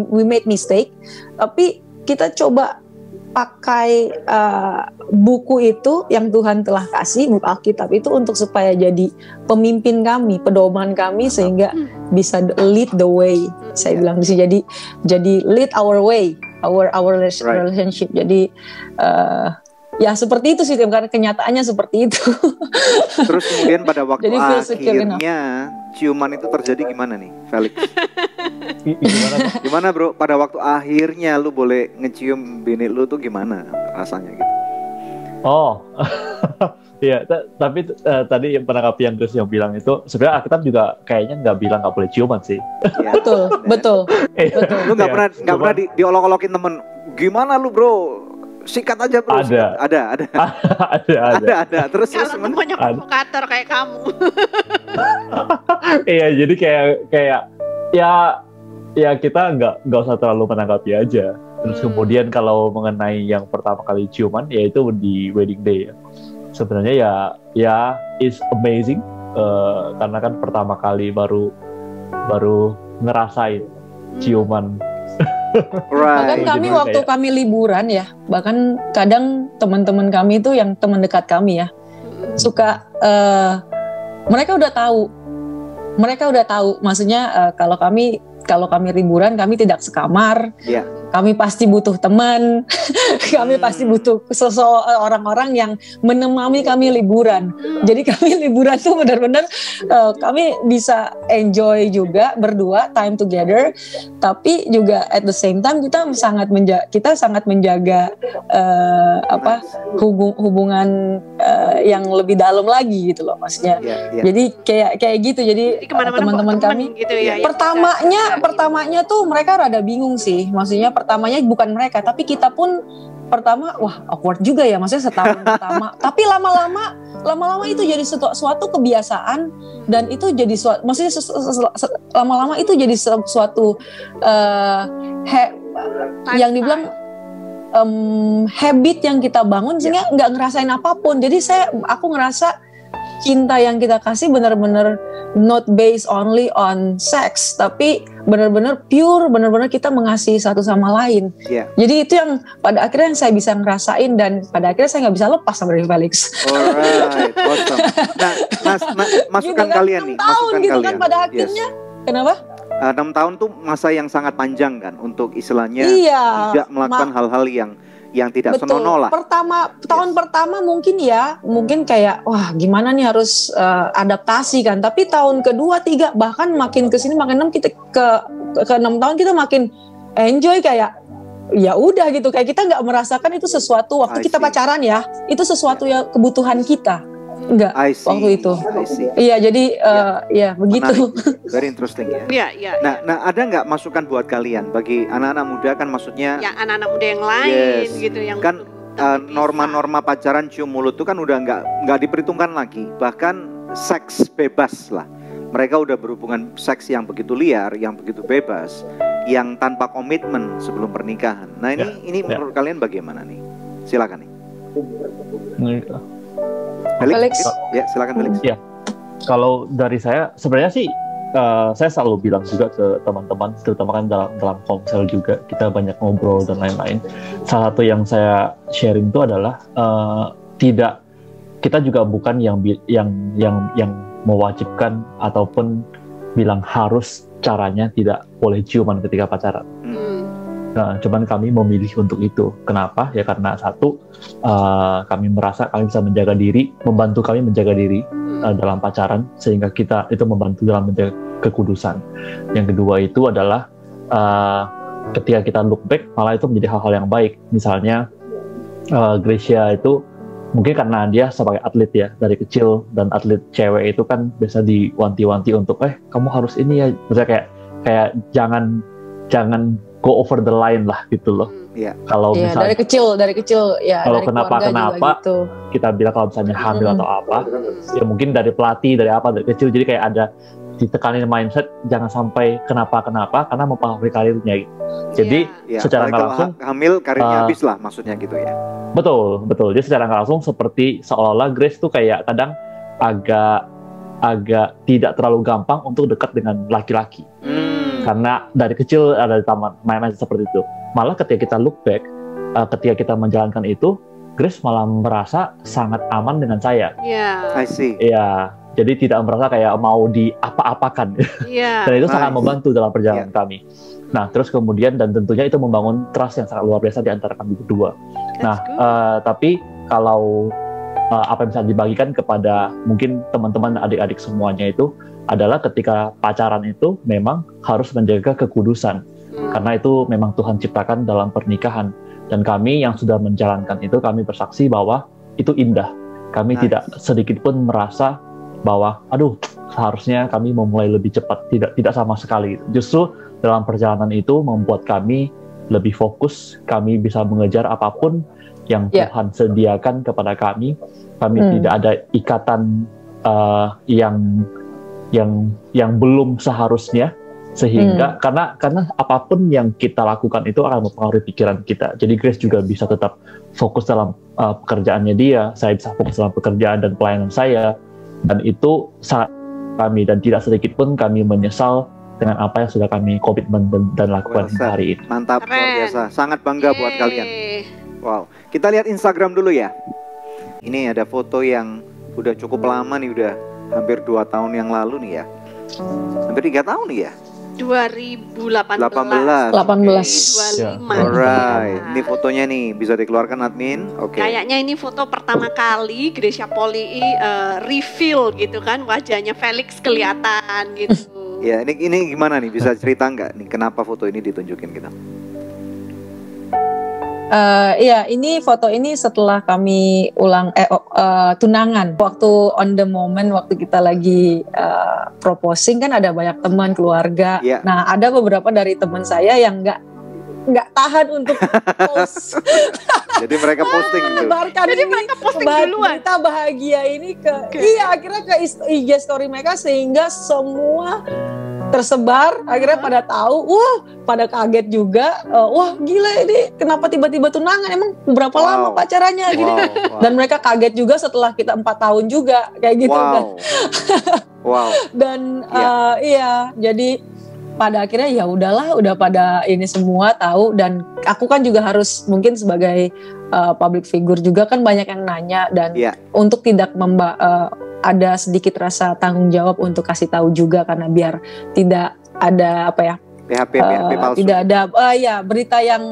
we made mistake, tapi kita coba pakai buku itu yang Tuhan telah kasih, buku Alkitab itu, untuk supaya jadi pemimpin kami, pedoman kami, sehingga bisa lead the way. Saya bilang di sini, jadi lead our way, our relationship. Jadi ya seperti itu sih, karena kenyataannya seperti itu. Terus kemudian pada waktu akhirnya ciuman itu terjadi gimana nih, Felix? Gimana bro? Pada waktu akhirnya lu boleh ngecium bini lu tuh gimana rasanya gitu? Oh, iya. Tapi tadi menanggapi yang Chris yang bilang itu, sebenarnya Alkitab juga kayaknya nggak bilang nggak boleh ciuman sih. Ya. Betul. Lu nggak pernah diolok-olokin temen? Gimana lu bro? Sikat aja bro. Ada. Terus banyak provokator kayak kamu. Iya, jadi kayak ya kita nggak usah terlalu menanggapi aja. Terus kemudian kalau mengenai yang pertama kali ciuman, yaitu di wedding day ya. Sebenarnya ya it's amazing, karena kan pertama kali baru ngerasain ciuman. Bahkan kami waktu kami liburan ya, bahkan kadang teman-teman kami itu yang teman dekat kami ya, suka mereka udah tahu, maksudnya kalau kami liburan, kami tidak sekamar, kami pasti butuh teman, kami pasti butuh orang-orang yang menemani kami liburan. Jadi kami liburan tuh benar-benar kami bisa enjoy juga berdua, time together, tapi juga at the same time kita sangat menjaga hubungan yang lebih dalam lagi gitu loh, maksudnya. Jadi kayak gitu. Jadi teman-teman kami gitu ya, pertamanya tuh mereka rada bingung sih, maksudnya pertamanya bukan mereka, tapi kita pun pertama wah awkward juga ya, maksudnya setahun pertama. Tapi lama-lama itu jadi suatu kebiasaan, dan itu jadi maksudnya lama-lama itu jadi suatu yang dibilang habit yang kita bangun sehingga nggak ngerasain apapun. Jadi aku ngerasa cinta yang kita kasih benar-benar not based only on sex, tapi benar-benar pure, benar-benar kita mengasihi satu sama lain. Jadi itu yang pada akhirnya yang saya bisa ngerasain, dan pada akhirnya saya nggak bisa lepas sama dari Felix. Alright, awesome. Nah, masukan gitu kalian nih, masukan gitu kalian. Kan pada akhirnya, kenapa? 6 tahun tuh masa yang sangat panjang kan untuk istilahnya tidak melakukan hal-hal yang tidak senonoh lah. Tahun pertama mungkin kayak wah gimana nih harus adaptasi kan. Tapi tahun kedua, 3 bahkan makin kesini makin 6 kita ke 6 tahun kita makin enjoy, kayak ya udah gitu, kayak kita nggak merasakan itu sesuatu waktu kita pacaran ya, itu sesuatu yang kebutuhan kita. Enggak, waktu itu. Iya, jadi ya begitu. Menarik. Very interesting ya. Iya. Nah, ada nggak masukan buat kalian bagi anak-anak muda, kan maksudnya? Ya, anak-anak muda yang lain gitu, yang kan norma-norma pacaran cium mulut itu kan udah nggak diperhitungkan lagi. Bahkan seks bebas lah. Mereka udah berhubungan seks yang begitu liar, yang begitu bebas, yang tanpa komitmen sebelum pernikahan. Nah ini menurut kalian bagaimana nih? Silakan nih. Felix. Ya, silakan Felix. Ya, kalau dari saya sebenarnya sih saya selalu bilang juga ke teman-teman, terutama kan dalam komsel juga kita banyak ngobrol dan lain-lain. Salah satu yang saya sharing itu adalah kita juga bukan yang mewajibkan ataupun bilang harus caranya tidak boleh ciuman ketika pacaran. Nah, cuman kami memilih untuk itu. Kenapa? Ya karena satu, kami merasa kami bisa menjaga diri, membantu kami menjaga diri dalam pacaran, sehingga kita itu membantu dalam menjaga kekudusan. Yang kedua itu adalah ketika kita look back, malah itu menjadi hal-hal yang baik. Misalnya Gracia itu mungkin karena dia sebagai atlet ya dari kecil, dan atlet cewek itu kan biasa diwanti-wanti untuk kamu harus ini ya, misalnya kayak jangan go over the line lah gitu loh. Kalau misalnya dari kecil ya. Kalau kenapa gitu. Kita bilang kalau misalnya hamil atau apa, ya mungkin dari pelatih dari kecil, jadi kayak ada ditekanin mindset jangan sampai kenapa karena mempengaruhi karirnya gitu. Jadi secara nggak langsung hamil karirnya habis lah maksudnya gitu ya. Betul. Jadi secara nggak langsung seperti seolah-olah Grace tuh kayak kadang agak tidak terlalu gampang untuk dekat dengan laki-laki. Karena dari kecil ada di taman main seperti itu. Malah ketika kita look back, ketika kita menjalankan itu, Grace malah merasa sangat aman dengan saya. I see. Iya, jadi tidak merasa kayak mau diapa-apakan. Dan itu sangat membantu dalam perjalanan kami. Nah, terus kemudian dan tentunya itu membangun trust yang sangat luar biasa di antara kami berdua. Tapi kalau apa yang bisa dibagikan kepada mungkin teman-teman adik-adik semuanya itu adalah ketika pacaran itu memang harus menjaga kekudusan, karena itu memang Tuhan ciptakan dalam pernikahan, dan kami yang sudah menjalankan itu kami bersaksi bahwa itu indah. Kami tidak sedikit pun merasa bahwa seharusnya kami memulai lebih cepat, tidak sama sekali. Justru dalam perjalanan itu membuat kami lebih fokus, kami bisa mengejar apapun yang Tuhan sediakan kepada kami. Kami tidak ada ikatan yang belum seharusnya, sehingga karena apapun yang kita lakukan itu akan mempengaruhi pikiran kita. Jadi Grace juga bisa tetap fokus dalam pekerjaannya dia, saya bisa fokus dalam pekerjaan dan pelayanan saya, dan itu sangat kami, dan tidak sedikit pun kami menyesal dengan apa yang sudah kami komitmen dan lakukan hari ini. Mantap, luar biasa, sangat bangga buat kalian. Wow, kita lihat Instagram dulu ya. Ini ada foto yang udah cukup lama nih, udah hampir 2 tahun yang lalu nih ya. Hampir 3 tahun nih ya. 2018. 18. Alright, ini fotonya nih bisa dikeluarkan admin. Oke. Kayaknya ini foto pertama kali Gracia Poli reveal gitu kan, wajahnya Felix kelihatan gitu. Ya, ini gimana nih, bisa cerita nggak nih kenapa foto ini ditunjukin kita? Iya, ini foto ini setelah kami tunangan. Waktu on the moment, waktu kita lagi proposing kan ada banyak teman, keluarga. Nah, ada beberapa dari teman saya yang nggak tahan untuk post. Jadi mereka posting gitu. Jadi mereka posting duluan. Berita bahagia ini iya akhirnya ke IG story mereka sehingga semua tersebar, akhirnya pada tahu, pada kaget juga, wah gila ini kenapa tiba-tiba tunangan, emang berapa lama pacarannya gitu. Dan mereka kaget juga setelah kita 4 tahun juga kayak gitu kan. Dan iya, jadi pada akhirnya ya udahlah, udah pada ini semua tahu, dan aku kan juga harus mungkin sebagai public figure juga kan banyak yang nanya, dan untuk tidak ada sedikit rasa tanggung jawab untuk kasih tahu juga, karena biar tidak ada apa ya PHP palsu. Tidak ada berita yang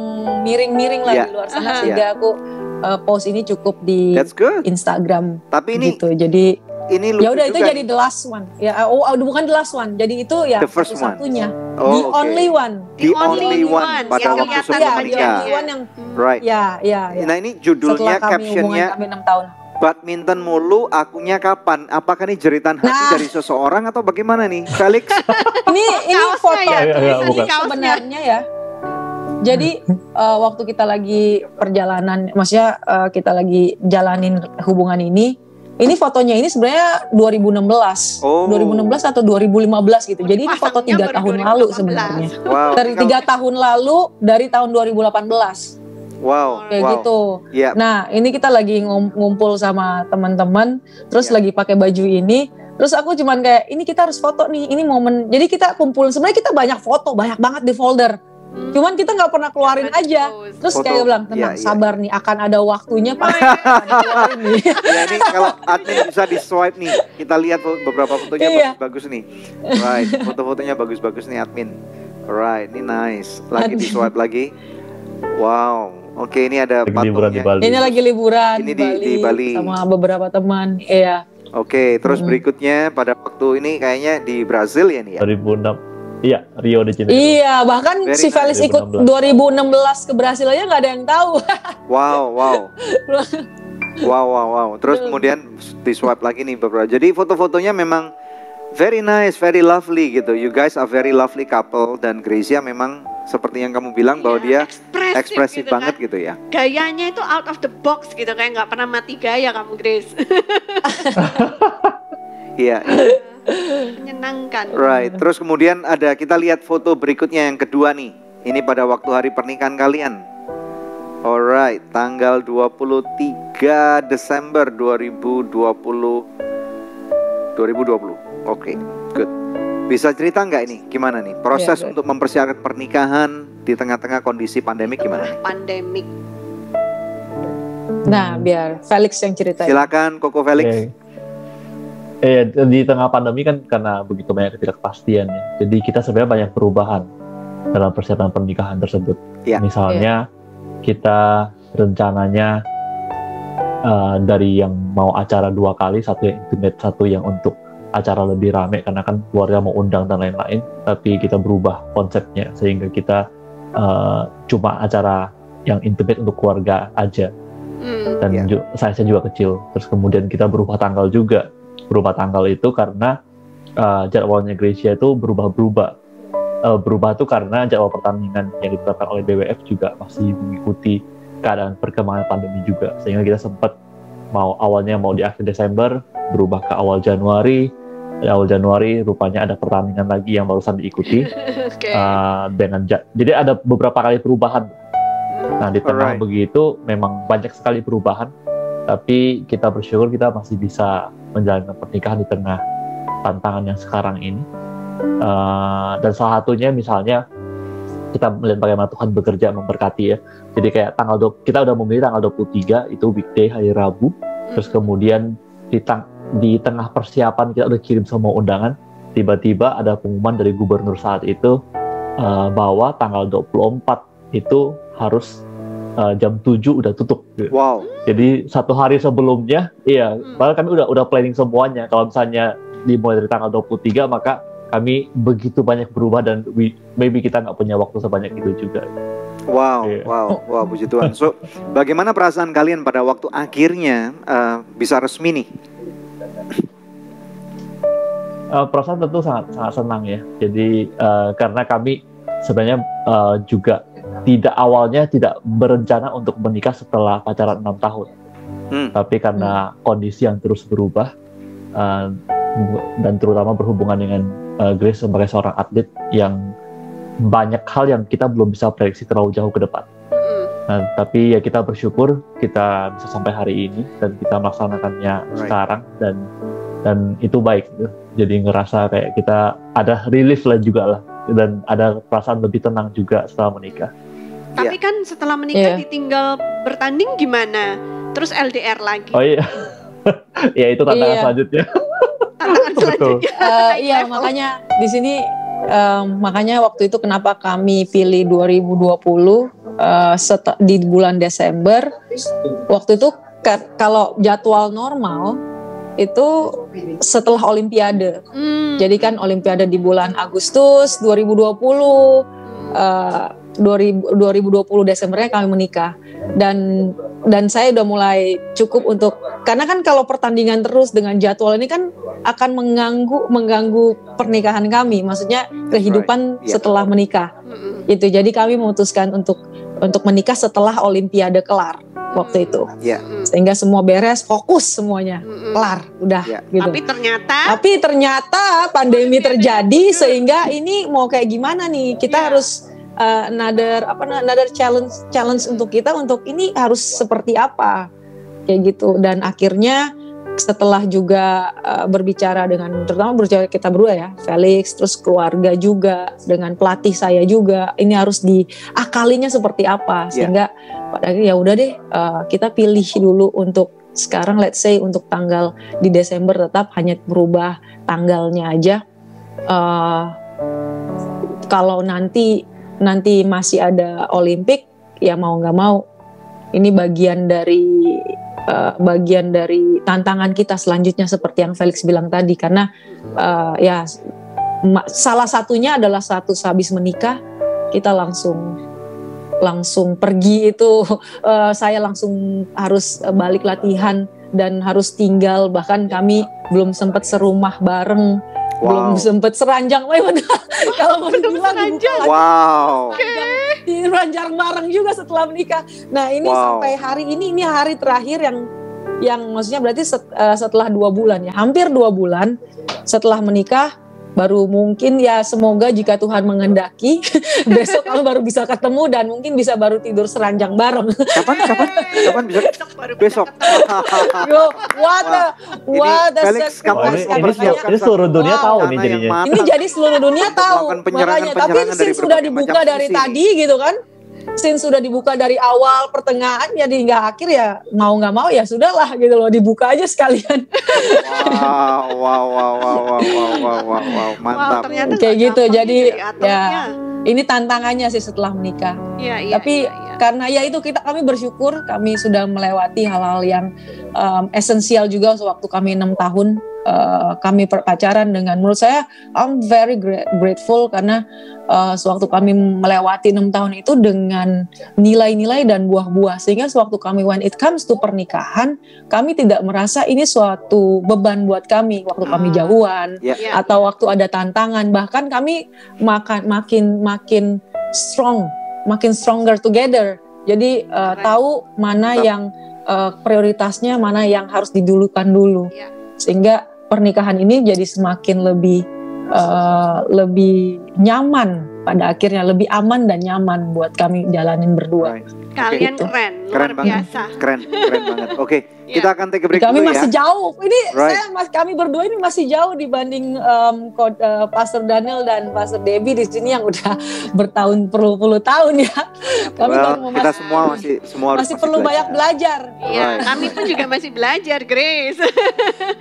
miring-miring lah di luar sana, sehingga aku post ini cukup di Instagram. Tapi ini gitu. Jadi ini lucu udah itu juga jadi the last one. Ya, bukan the last one. Jadi itu ya satu-satunya. The only one. The only one pada waktu sebelum menikah. Nah, ini judulnya, captionnya kami 6 tahun. Badminton mulu, akunya kapan? Apakah ini jeritan hati dari seseorang atau bagaimana nih, Felix? ini foto sebenarnya ya. Jadi waktu kita lagi perjalanan, maksudnya kita lagi jalanin hubungan ini fotonya ini sebenarnya 2016, 2016 atau 2015 gitu. Jadi ini foto 3 tahun lalu sebenarnya. Dari 3 tahun lalu, dari tahun 2018. Kayak gitu. Nah, ini kita lagi ngumpul sama teman-teman, terus lagi pakai baju ini. Terus aku cuman kayak, ini kita harus foto nih, ini momen. Jadi kita kumpul, sebenarnya kita banyak foto, banyak banget di folder. Cuman kita nggak pernah keluarin aja. Terus kayak bilang, tenang, sabar nih, akan ada waktunya pasti keluarin nih. Ya, ini kalau admin bisa di swipe nih, kita lihat beberapa fotonya bagus-bagus nih. Right, foto-fotonya bagus-bagus nih admin. Right, ini nice. Lagi di swipe lagi. Wow. Oke, ini ada patungnya. Ini lagi liburan ini di Bali sama beberapa teman. Iya. Oke, terus berikutnya pada waktu ini kayaknya di Brazil ya nih ya. 2006. Iya, Rio de Janeiro. Iya, bahkan si Felix ikut 2016 ke Brasil aja nggak ada yang tahu. Wow. Terus kemudian di swipe lagi nih beberapa. Jadi foto-fotonya memang very nice, very lovely gitu. You guys are very lovely couple, dan Gracia memang seperti yang kamu bilang bahwa dia ekspresif gitu banget kan, gitu ya. Gayanya itu out of the box gitu, kayak nggak pernah mati gaya kamu, Grace. Iya. Menyenangkan. Right. Terus kemudian kita lihat foto berikutnya yang kedua nih. Ini pada waktu hari pernikahan kalian. Alright, tanggal 23 Desember 2020. Oke, good. Bisa cerita nggak ini gimana nih proses untuk mempersiapkan pernikahan di tengah-tengah kondisi pandemik gimana? Pandemik. Nah, biar Felix yang ceritain. Silakan, Koko Felix. Di tengah pandemi kan karena begitu banyak ketidakpastian ya. Jadi kita sebenarnya banyak perubahan dalam persiapan pernikahan tersebut. Misalnya kita rencananya dari yang mau acara 2 kali, satu yang intimate, satu yang untuk acara lebih rame karena kan keluarga mau undang dan lain-lain. Tapi kita berubah konsepnya sehingga kita cuma acara yang intimate untuk keluarga aja. Dan size-nya juga kecil. Terus kemudian kita berubah tanggal juga. Berubah tanggal itu karena jadwalnya Gracia itu berubah-berubah. Berubah itu karena jadwal pertandingan yang ditetapkan oleh BWF juga masih mengikuti keadaan perkembangan pandemi juga. Sehingga kita sempat awalnya mau di akhir Desember, berubah ke awal Januari. Di awal Januari rupanya ada pertandingan lagi yang barusan diikuti. Jadi ada beberapa kali perubahan. Nah, di tengah begitu memang banyak sekali perubahan. Tapi kita bersyukur kita masih bisa menjalankan pernikahan di tengah tantangan yang sekarang ini. Dan salah satunya misalnya kita melihat bagaimana Tuhan bekerja memberkati ya. Jadi kayak kita udah memilih tanggal 23 itu weekday, hari Rabu. Terus kemudian di tengah persiapan kita udah kirim semua undangan. Tiba-tiba ada pengumuman dari gubernur saat itu bahwa tanggal 24 itu harus jam 7 udah tutup. Wow. Jadi 1 hari sebelumnya, padahal kami udah planning semuanya. Kalau misalnya dimulai dari tanggal 23, maka kami begitu banyak berubah dan maybe kita nggak punya waktu sebanyak itu juga. Wow, puji Tuhan. So, bagaimana perasaan kalian pada waktu akhirnya bisa resmi nih? Perasaan tentu sangat senang ya. Jadi karena kami sebenarnya juga tidak berencana untuk menikah setelah pacaran 6 tahun. Tapi karena kondisi yang terus berubah dan terutama berhubungan dengan Grace sebagai seorang atlet yang banyak hal yang kita belum bisa prediksi terlalu jauh ke depan. Tapi ya kita bersyukur kita bisa sampai hari ini dan kita melaksanakannya sekarang dan itu baik gitu. Jadi ngerasa kayak kita ada relief lah juga lah dan ada perasaan lebih tenang juga setelah menikah. Tapi kan setelah menikah ditinggal bertanding gimana? Terus LDR lagi. Oh iya. Ya itu tantangan selanjutnya. Tantangan selanjutnya. Iya, makanya di sini makanya waktu itu kenapa kami pilih 2020 di bulan Desember. Waktu itu kalau jadwal normal itu setelah Olimpiade. Jadi kan Olimpiade di bulan Agustus 2020. 2020 Desembernya kami menikah dan saya udah mulai cukup untuk, karena kan kalau pertandingan terus dengan jadwal ini kan akan mengganggu pernikahan kami, maksudnya kehidupan setelah menikah. Itu jadi kami memutuskan untuk menikah setelah Olimpiade kelar waktu itu. Sehingga semua beres, fokus semuanya, kelar, udah gitu. Tapi ternyata pandemi terjadi sehingga ini mau kayak gimana nih? Kita harus another challenge untuk kita untuk ini harus seperti apa kayak gitu. Dan akhirnya setelah juga berbicara dengan, terutama berbicara kita berdua ya, Felix, terus keluarga juga, dengan pelatih saya juga, ini harus diakalinya seperti apa, sehingga pada akhirnya ya udah deh, kita pilih dulu untuk sekarang, let's say untuk tanggal di Desember tetap hanya berubah tanggalnya aja. Kalau nanti masih ada Olimpik, ya mau nggak mau ini bagian dari tantangan kita selanjutnya seperti yang Felix bilang tadi, karena ya salah satunya adalah habis menikah kita langsung pergi itu, saya langsung harus balik latihan dan harus tinggal, bahkan kami belum sempat serumah bareng. Belum sempet seranjang, kalau mau dibilang seranjang bareng juga setelah menikah. Nah ini sampai hari ini hari terakhir yang maksudnya berarti setelah 2 bulan ya, hampir 2 bulan setelah menikah, baru mungkin ya semoga jika Tuhan menghendaki besok kami baru bisa ketemu dan mungkin bisa baru tidur seranjang bareng. Kapan bisa? Besok. Felix, ini seluruh dunia tahu nih jadinya. Ini jadi seluruh dunia tahu. Makanya, tapi scene sudah dibuka dari tadi gitu kan. Scene sudah dibuka dari awal, pertengahan, jadi nggak akhir ya, mau nggak mau ya sudahlah gitu loh, dibuka aja sekalian. Wow, mantap. Kayak gitu, jadi ya ini tantangannya sih setelah menikah. Tapi karena ya itu kami bersyukur kami sudah melewati hal-hal yang esensial juga waktu kami 6 tahun kami pacaran. Dengan menurut saya I'm very grateful karena sewaktu kami melewati 6 tahun itu dengan nilai-nilai dan buah-buah, sehingga sewaktu kami when it comes to pernikahan kami tidak merasa ini suatu beban buat kami waktu kami jauhan atau waktu ada tantangan, bahkan kami makin stronger together. Jadi tahu mana yang prioritasnya, mana yang harus didulukan dulu, sehingga pernikahan ini jadi semakin lebih nyaman, pada akhirnya lebih aman dan nyaman buat kami jalanin berdua. Kalian luar biasa. Keren banget. Oke, kita akan take a break kami dulu ya. Masih jauh. Ini kami berdua ini masih jauh dibanding Pastor Daniel dan Pastor Debbie di sini yang udah bertahun puluh tahun ya. Kami kita semua masih perlu banyak belajar. Iya, kami pun juga masih belajar, Grace.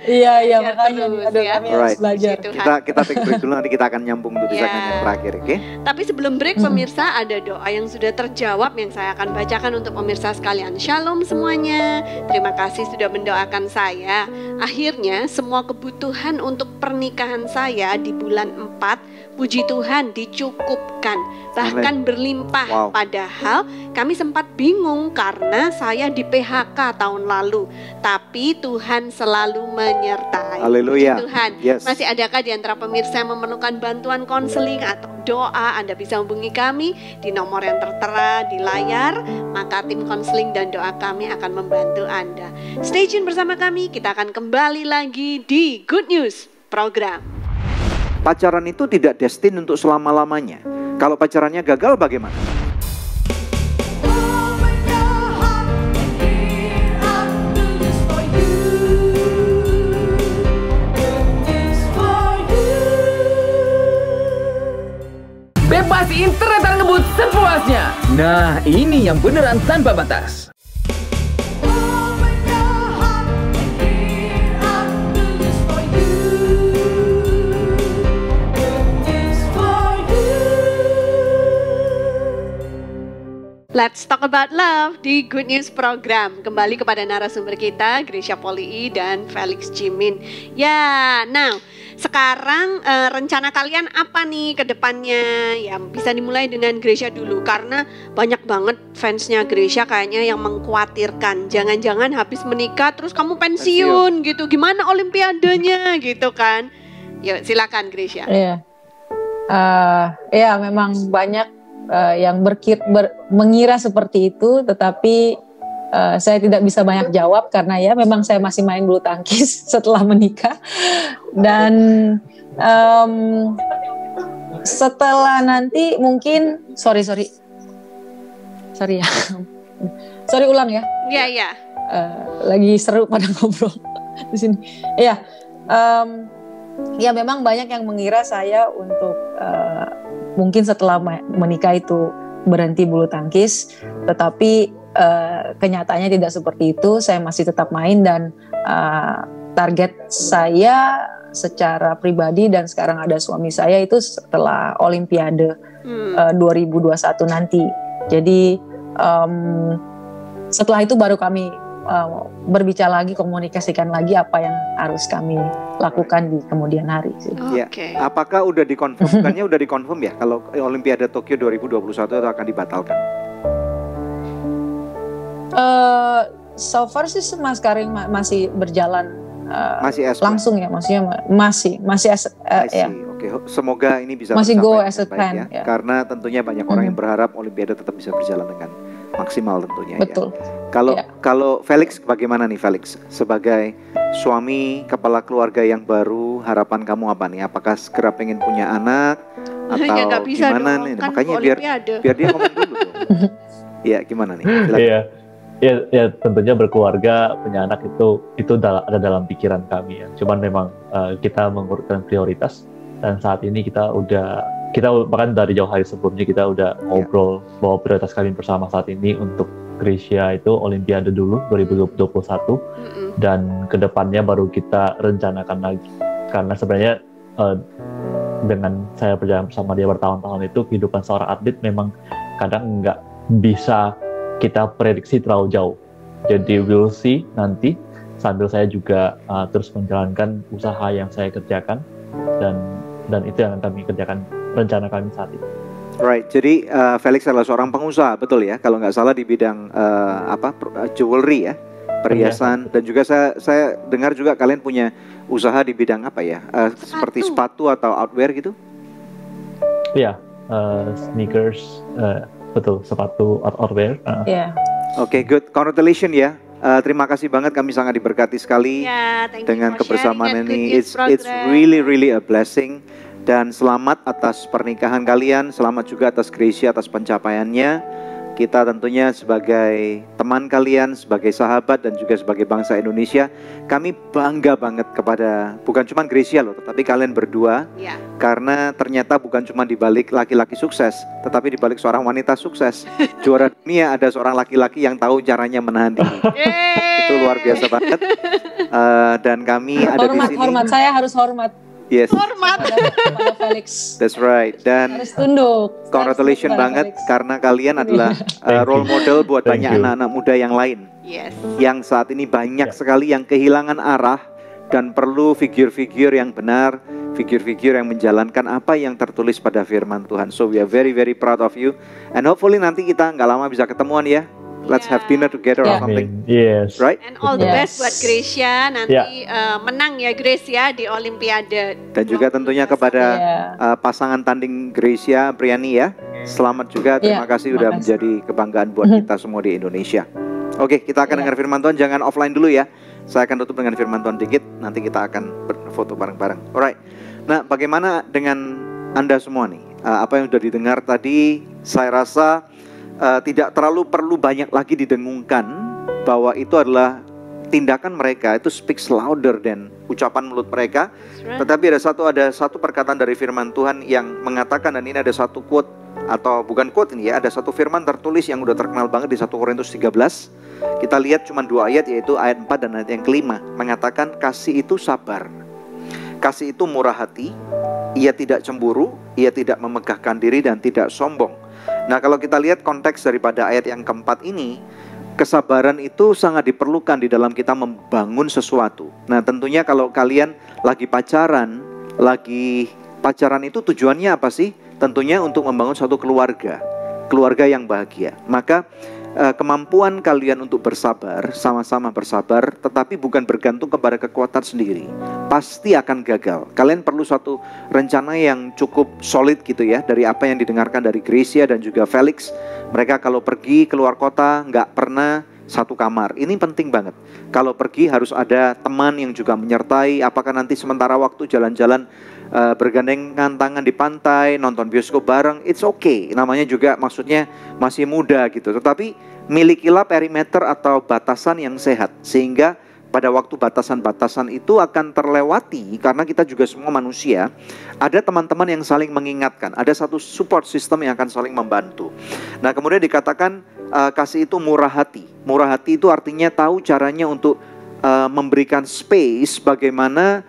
Iya makanya kami harus belajar. Kita take a break dulu, nanti kita akan nyambung di segmen yang terakhir, oke? Tapi sebelum break, pemirsa, ada doa yang sudah terjawab yang saya akan bacakan untuk pemirsa sekalian. Shalom semuanya. Terima kasih sudah mendoakan saya. Akhirnya semua kebutuhan untuk pernikahan saya di bulan 4, puji Tuhan, dicukupkan, bahkan berlimpah. Padahal kami sempat bingung karena saya di PHK tahun lalu, tapi Tuhan selalu menyertai. Haleluya. Tuhan. Masih adakah di antara pemirsa yang memerlukan bantuan konseling atau doa, Anda bisa hubungi kami di nomor yang tertera di layar. Maka tim konseling dan doa kami akan membantu Anda. Stay tune bersama kami, kita akan kembali lagi di Good News Program. Pacaran itu tidak destin untuk selama-lamanya. Kalau pacarannya gagal bagaimana? Bebas internet dan ngebut sepuasnya. Nah, ini yang beneran tanpa batas. Let's talk about love di Good News Program. Kembali kepada narasumber kita, Gracia Polii dan Felix Jimin. Ya, now sekarang rencana kalian apa nih ke depannya? Ya, bisa dimulai dengan Gracia dulu karena banyak banget fansnya Gracia kayaknya yang mengkhawatirkan. Jangan-jangan habis menikah terus kamu pensiun gitu. Gimana olimpiadenya gitu kan? Yuk, silakan Gracia. Iya. Ya, memang banyak yang mengira seperti itu, tetapi saya tidak bisa banyak jawab karena ya memang saya masih main bulu tangkis setelah menikah. Dan setelah nanti mungkin sorry ya, sorry ulang ya. Iya. Lagi seru pada ngobrol di sini. Iya, ya memang banyak yang mengira saya untuk mungkin setelah menikah itu berhenti bulu tangkis, tetapi kenyataannya tidak seperti itu. Saya masih tetap main dan target saya secara pribadi dan sekarang ada suami saya itu setelah Olimpiade 2021 nanti. Jadi setelah itu baru kami berbicara lagi, komunikasikan lagi apa yang harus kami lakukan di kemudian hari. Okay. Ya. Apakah udah dikonfirmkannya udah dikonfirm ya kalau Olimpiade Tokyo 2021 itu akan dibatalkan? So far sih sekarang masih berjalan masih langsung ya, maksudnya masih ya. Oke, semoga ini bisa masih go as a plan ya. Karena tentunya banyak orang yang berharap Olimpiade tetap bisa berjalan dengan maksimal tentunya. Betul. Ya. Kalau Felix bagaimana nih Felix sebagai suami kepala keluarga yang baru, harapan kamu apa nih? Apakah segera pengen punya anak atau ya, bisa gimana dong, nih? Kan makanya biar dia ngomong dulu tuh. Ya gimana nih? Silakan. Ya tentunya berkeluarga, punya anak itu ada dalam pikiran kami ya. Cuman memang kita mengurutkan prioritas dan saat ini kita bahkan dari jauh hari sebelumnya kita udah ngobrol bahwa prioritas kami bersama saat ini untuk Gracia itu Olimpiade dulu 2021 dan kedepannya baru kita rencanakan lagi. Karena sebenarnya dengan saya berjalan bersama dia bertahun-tahun itu kehidupan seorang atlet memang kadang nggak bisa kita prediksi terlalu jauh. Jadi we'll see nanti sambil saya juga terus menjalankan usaha yang saya kerjakan dan itu yang kami kerjakan rencana kami saat ini. Right, jadi Felix adalah seorang pengusaha, betul ya? Kalau nggak salah di bidang jewelry ya, perhiasan, dan juga saya dengar juga kalian punya usaha di bidang apa ya? Seperti sepatu atau outwear gitu? Iya, sneakers, betul, sepatu outwear. Oke, good, congratulations ya. Terima kasih banget, kami sangat diberkati sekali dengan kebersamaan ini. It's really a blessing. Dan selamat atas pernikahan kalian, selamat juga atas Gracia, atas pencapaiannya. Kita tentunya sebagai teman kalian, sebagai sahabat dan juga sebagai bangsa Indonesia, kami bangga banget kepada bukan cuma Gracia loh, tetapi kalian berdua. Karena ternyata bukan cuma di balik laki-laki sukses, tetapi di balik seorang wanita sukses, juara dunia ada seorang laki-laki yang tahu caranya menahan diri. Itu luar biasa banget. Dan kami ada di sini. Hormat, saya harus hormat. Yes. Hormat. Kepada Felix. That's right. Dan harus tunduk. Congratulations banget Felix. Karena kalian adalah role model buat banyak anak-anak muda yang lain. Yes. Yang saat ini banyak sekali yang kehilangan arah dan perlu figur-figur yang benar, figur-figur yang menjalankan apa yang tertulis pada firman Tuhan. So we are very proud of you. And hopefully nanti kita nggak lama bisa ketemuan ya. let's have dinner together or something. Yes. Right? And all the best buat Gracia nanti menang ya Gracia di Olimpiade. Dan juga tentunya kepada pasangan tanding Gracia Priani ya. Selamat juga, terima kasih udah menjadi kebanggaan buat kita semua di Indonesia. Oke, kita akan dengar firman Tuhan, jangan offline dulu ya. Saya akan tutup dengan firman Tuhan dikit, nanti kita akan berfoto bareng-bareng. Alright. Nah, bagaimana dengan Anda semua nih? Apa yang sudah didengar tadi, saya rasa tidak terlalu perlu banyak lagi didengungkan bahwa itu adalah tindakan mereka, itu speaks louder than ucapan mulut mereka. Tetapi ada satu perkataan dari firman Tuhan yang mengatakan, dan ini ada satu quote, atau bukan quote ini ya, ada satu firman tertulis yang udah terkenal banget di 1 Korintus 13. Kita lihat cuma 2 ayat, yaitu ayat 4 dan ayat yang kelima, mengatakan kasih itu sabar, kasih itu murah hati, ia tidak cemburu, ia tidak memegahkan diri dan tidak sombong. Nah, kalau kita lihat konteks daripada ayat yang keempat ini, kesabaran itu sangat diperlukan di dalam kita membangun sesuatu. Nah, tentunya kalau kalian lagi pacaran itu tujuannya apa sih? Tentunya untuk membangun suatu keluarga yang bahagia. Maka kemampuan kalian untuk bersabar, sama-sama bersabar, tetapi bukan bergantung kepada kekuatan sendiri, pasti akan gagal. Kalian perlu suatu rencana yang cukup solid gitu ya, dari apa yang didengarkan dari Gracia dan juga Felix. Mereka kalau pergi keluar kota nggak pernah satu kamar. Ini penting banget. Kalau pergi harus ada teman yang juga menyertai. Apakah nanti sementara waktu jalan-jalan bergandengan tangan di pantai, nonton bioskop bareng, it's okay. Namanya juga maksudnya masih muda gitu. Tetapi milikilah perimeter atau batasan yang sehat, sehingga pada waktu batasan-batasan itu akan terlewati, karena kita juga semua manusia. Ada teman-teman yang saling mengingatkan, ada satu support system yang akan saling membantu. Nah, kemudian dikatakan kasih itu murah hati. Murah hati itu artinya tahu caranya untuk memberikan space bagaimana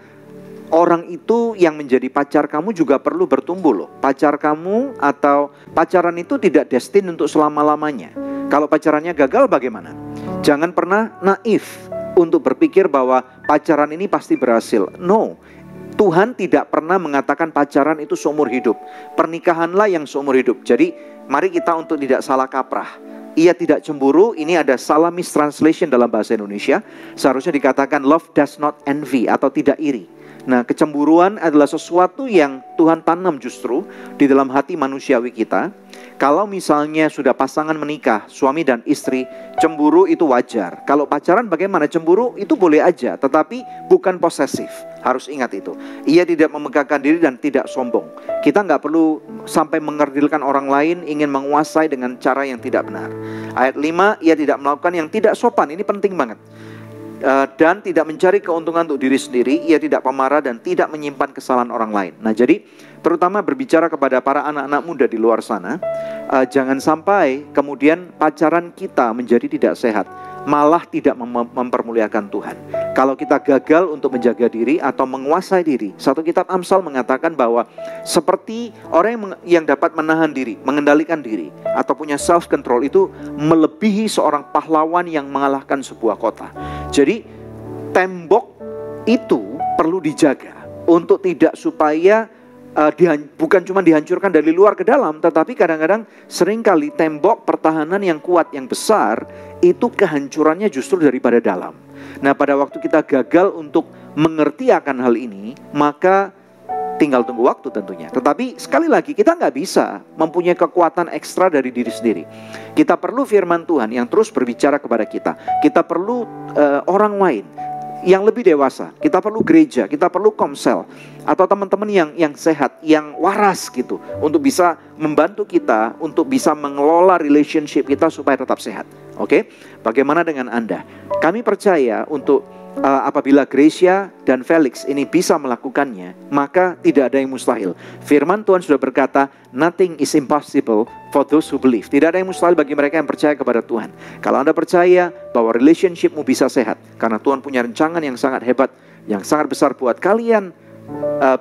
orang itu yang menjadi pacar kamu juga perlu bertumbuh loh. Pacar kamu atau pacaran itu tidak destin untuk selama-lamanya. Kalau pacarannya gagal bagaimana? Jangan pernah naif untuk berpikir bahwa pacaran ini pasti berhasil. No, Tuhan tidak pernah mengatakan pacaran itu seumur hidup. Pernikahanlah yang seumur hidup. Jadi mari kita untuk tidak salah kaprah. Ia tidak cemburu, ini ada salah mistranslation dalam bahasa Indonesia. Seharusnya dikatakan love does not envy atau tidak iri. Nah, kecemburuan adalah sesuatu yang Tuhan tanam justru di dalam hati manusiawi kita. Kalau misalnya sudah pasangan menikah, suami dan istri, cemburu itu wajar. Kalau pacaran bagaimana? Cemburu itu boleh aja, tetapi bukan posesif. Harus ingat itu. Ia tidak memegahkan diri dan tidak sombong. Kita nggak perlu sampai mengerdilkan orang lain, ingin menguasai dengan cara yang tidak benar. Ayat 5, ia tidak melakukan yang tidak sopan. Ini penting banget. Dan tidak mencari keuntungan untuk diri sendiri, ia tidak pemarah dan tidak menyimpan kesalahan orang lain. Nah, jadi terutama berbicara kepada para anak-anak muda di luar sana, jangan sampai kemudian pacaran kita menjadi tidak sehat, malah tidak mempermuliakan Tuhan. Kalau kita gagal untuk menjaga diri atau menguasai diri, satu kitab Amsal mengatakan bahwa seperti orang yang dapat menahan diri, mengendalikan diri, atau punya self control itu melebihi seorang pahlawan yang mengalahkan sebuah kota. Jadi tembok itu perlu dijaga untuk tidak supaya bukan cuma dihancurkan dari luar ke dalam, tetapi kadang-kadang seringkali tembok pertahanan yang kuat, yang besar, itu kehancurannya justru daripada dalam. Nah, pada waktu kita gagal untuk mengerti akan hal ini, maka tinggal tunggu waktu tentunya. Tetapi sekali lagi kita nggak bisa mempunyai kekuatan ekstra dari diri sendiri. Kita perlu firman Tuhan yang terus berbicara kepada kita. Kita perlu orang lain yang lebih dewasa. Kita perlu gereja, kita perlu komsel atau teman-teman yang sehat, yang waras gitu, untuk bisa membantu kita untuk bisa mengelola relationship kita supaya tetap sehat. Oke? Bagaimana dengan Anda? Kami percaya untuk apabila Gracia dan Felix ini bisa melakukannya, maka tidak ada yang mustahil. Firman Tuhan sudah berkata, nothing is impossible for those who believe. Tidak ada yang mustahil bagi mereka yang percaya kepada Tuhan. Kalau Anda percaya bahwa relationshipmu bisa sehat, karena Tuhan punya rancangan yang sangat hebat, yang sangat besar buat kalian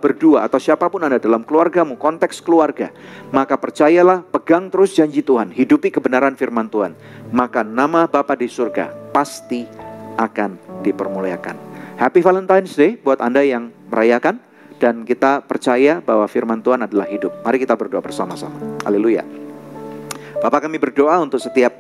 berdua atau siapapun Anda dalam keluargamu, konteks keluarga, maka percayalah, pegang terus janji Tuhan, hidupi kebenaran firman Tuhan, maka nama Bapa di surga pasti akan dipermuliakan. Happy Valentine's Day buat Anda yang merayakan, dan kita percaya bahwa firman Tuhan adalah hidup. Mari kita berdoa bersama-sama. Haleluya. Bapak, kami berdoa untuk setiap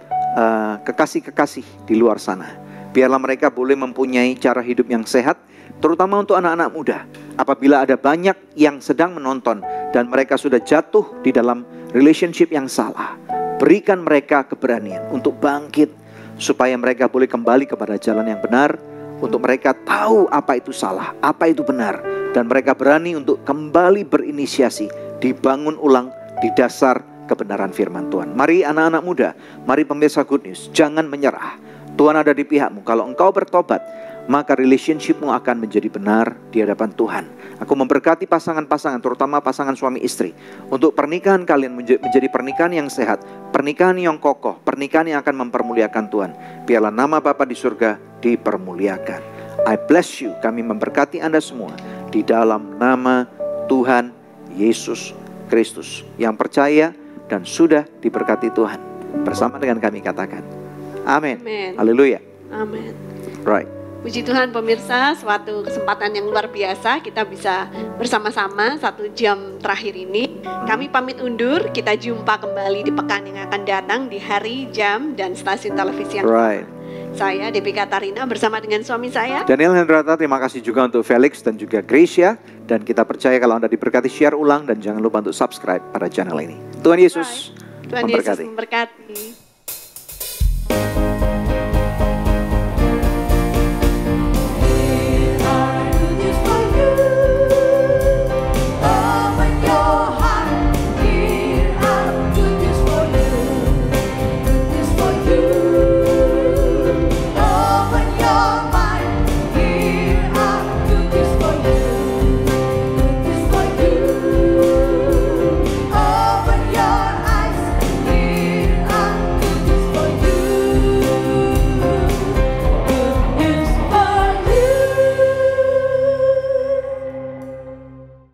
kekasih-kekasih di luar sana. Biarlah mereka boleh mempunyai cara hidup yang sehat, terutama untuk anak-anak muda. Apabila ada banyak yang sedang menonton dan mereka sudah jatuh di dalam relationship yang salah, berikan mereka keberanian untuk bangkit supaya mereka boleh kembali kepada jalan yang benar, untuk mereka tahu apa itu salah, apa itu benar, dan mereka berani untuk kembali berinisiasi, dibangun ulang di dasar kebenaran firman Tuhan. Mari anak-anak muda, mari pemirsa Good News, jangan menyerah. Tuhan ada di pihakmu. Kalau engkau bertobat, maka relationshipmu akan menjadi benar di hadapan Tuhan. Aku memberkati pasangan-pasangan, terutama pasangan suami istri, untuk pernikahan kalian menjadi pernikahan yang sehat, pernikahan yang kokoh, pernikahan yang akan mempermuliakan Tuhan. Biarlah nama Bapa di surga dipermuliakan. I bless you. Kami memberkati Anda semua di dalam nama Tuhan Yesus Kristus. Yang percaya dan sudah diberkati Tuhan, bersama dengan kami katakan amin. Haleluya. Amin. Right. Puji Tuhan pemirsa, suatu kesempatan yang luar biasa kita bisa bersama-sama 1 jam terakhir ini. Kami pamit undur, kita jumpa kembali di pekan yang akan datang di hari, jam, dan stasiun televisi yang sama. Saya Debbie Katarina bersama dengan suami saya Daniel Hendrata. Terima kasih juga untuk Felix dan juga Gracia. Dan kita percaya kalau Anda diberkati, share ulang dan jangan lupa untuk subscribe pada channel ini. Tuhan Yesus memberkati.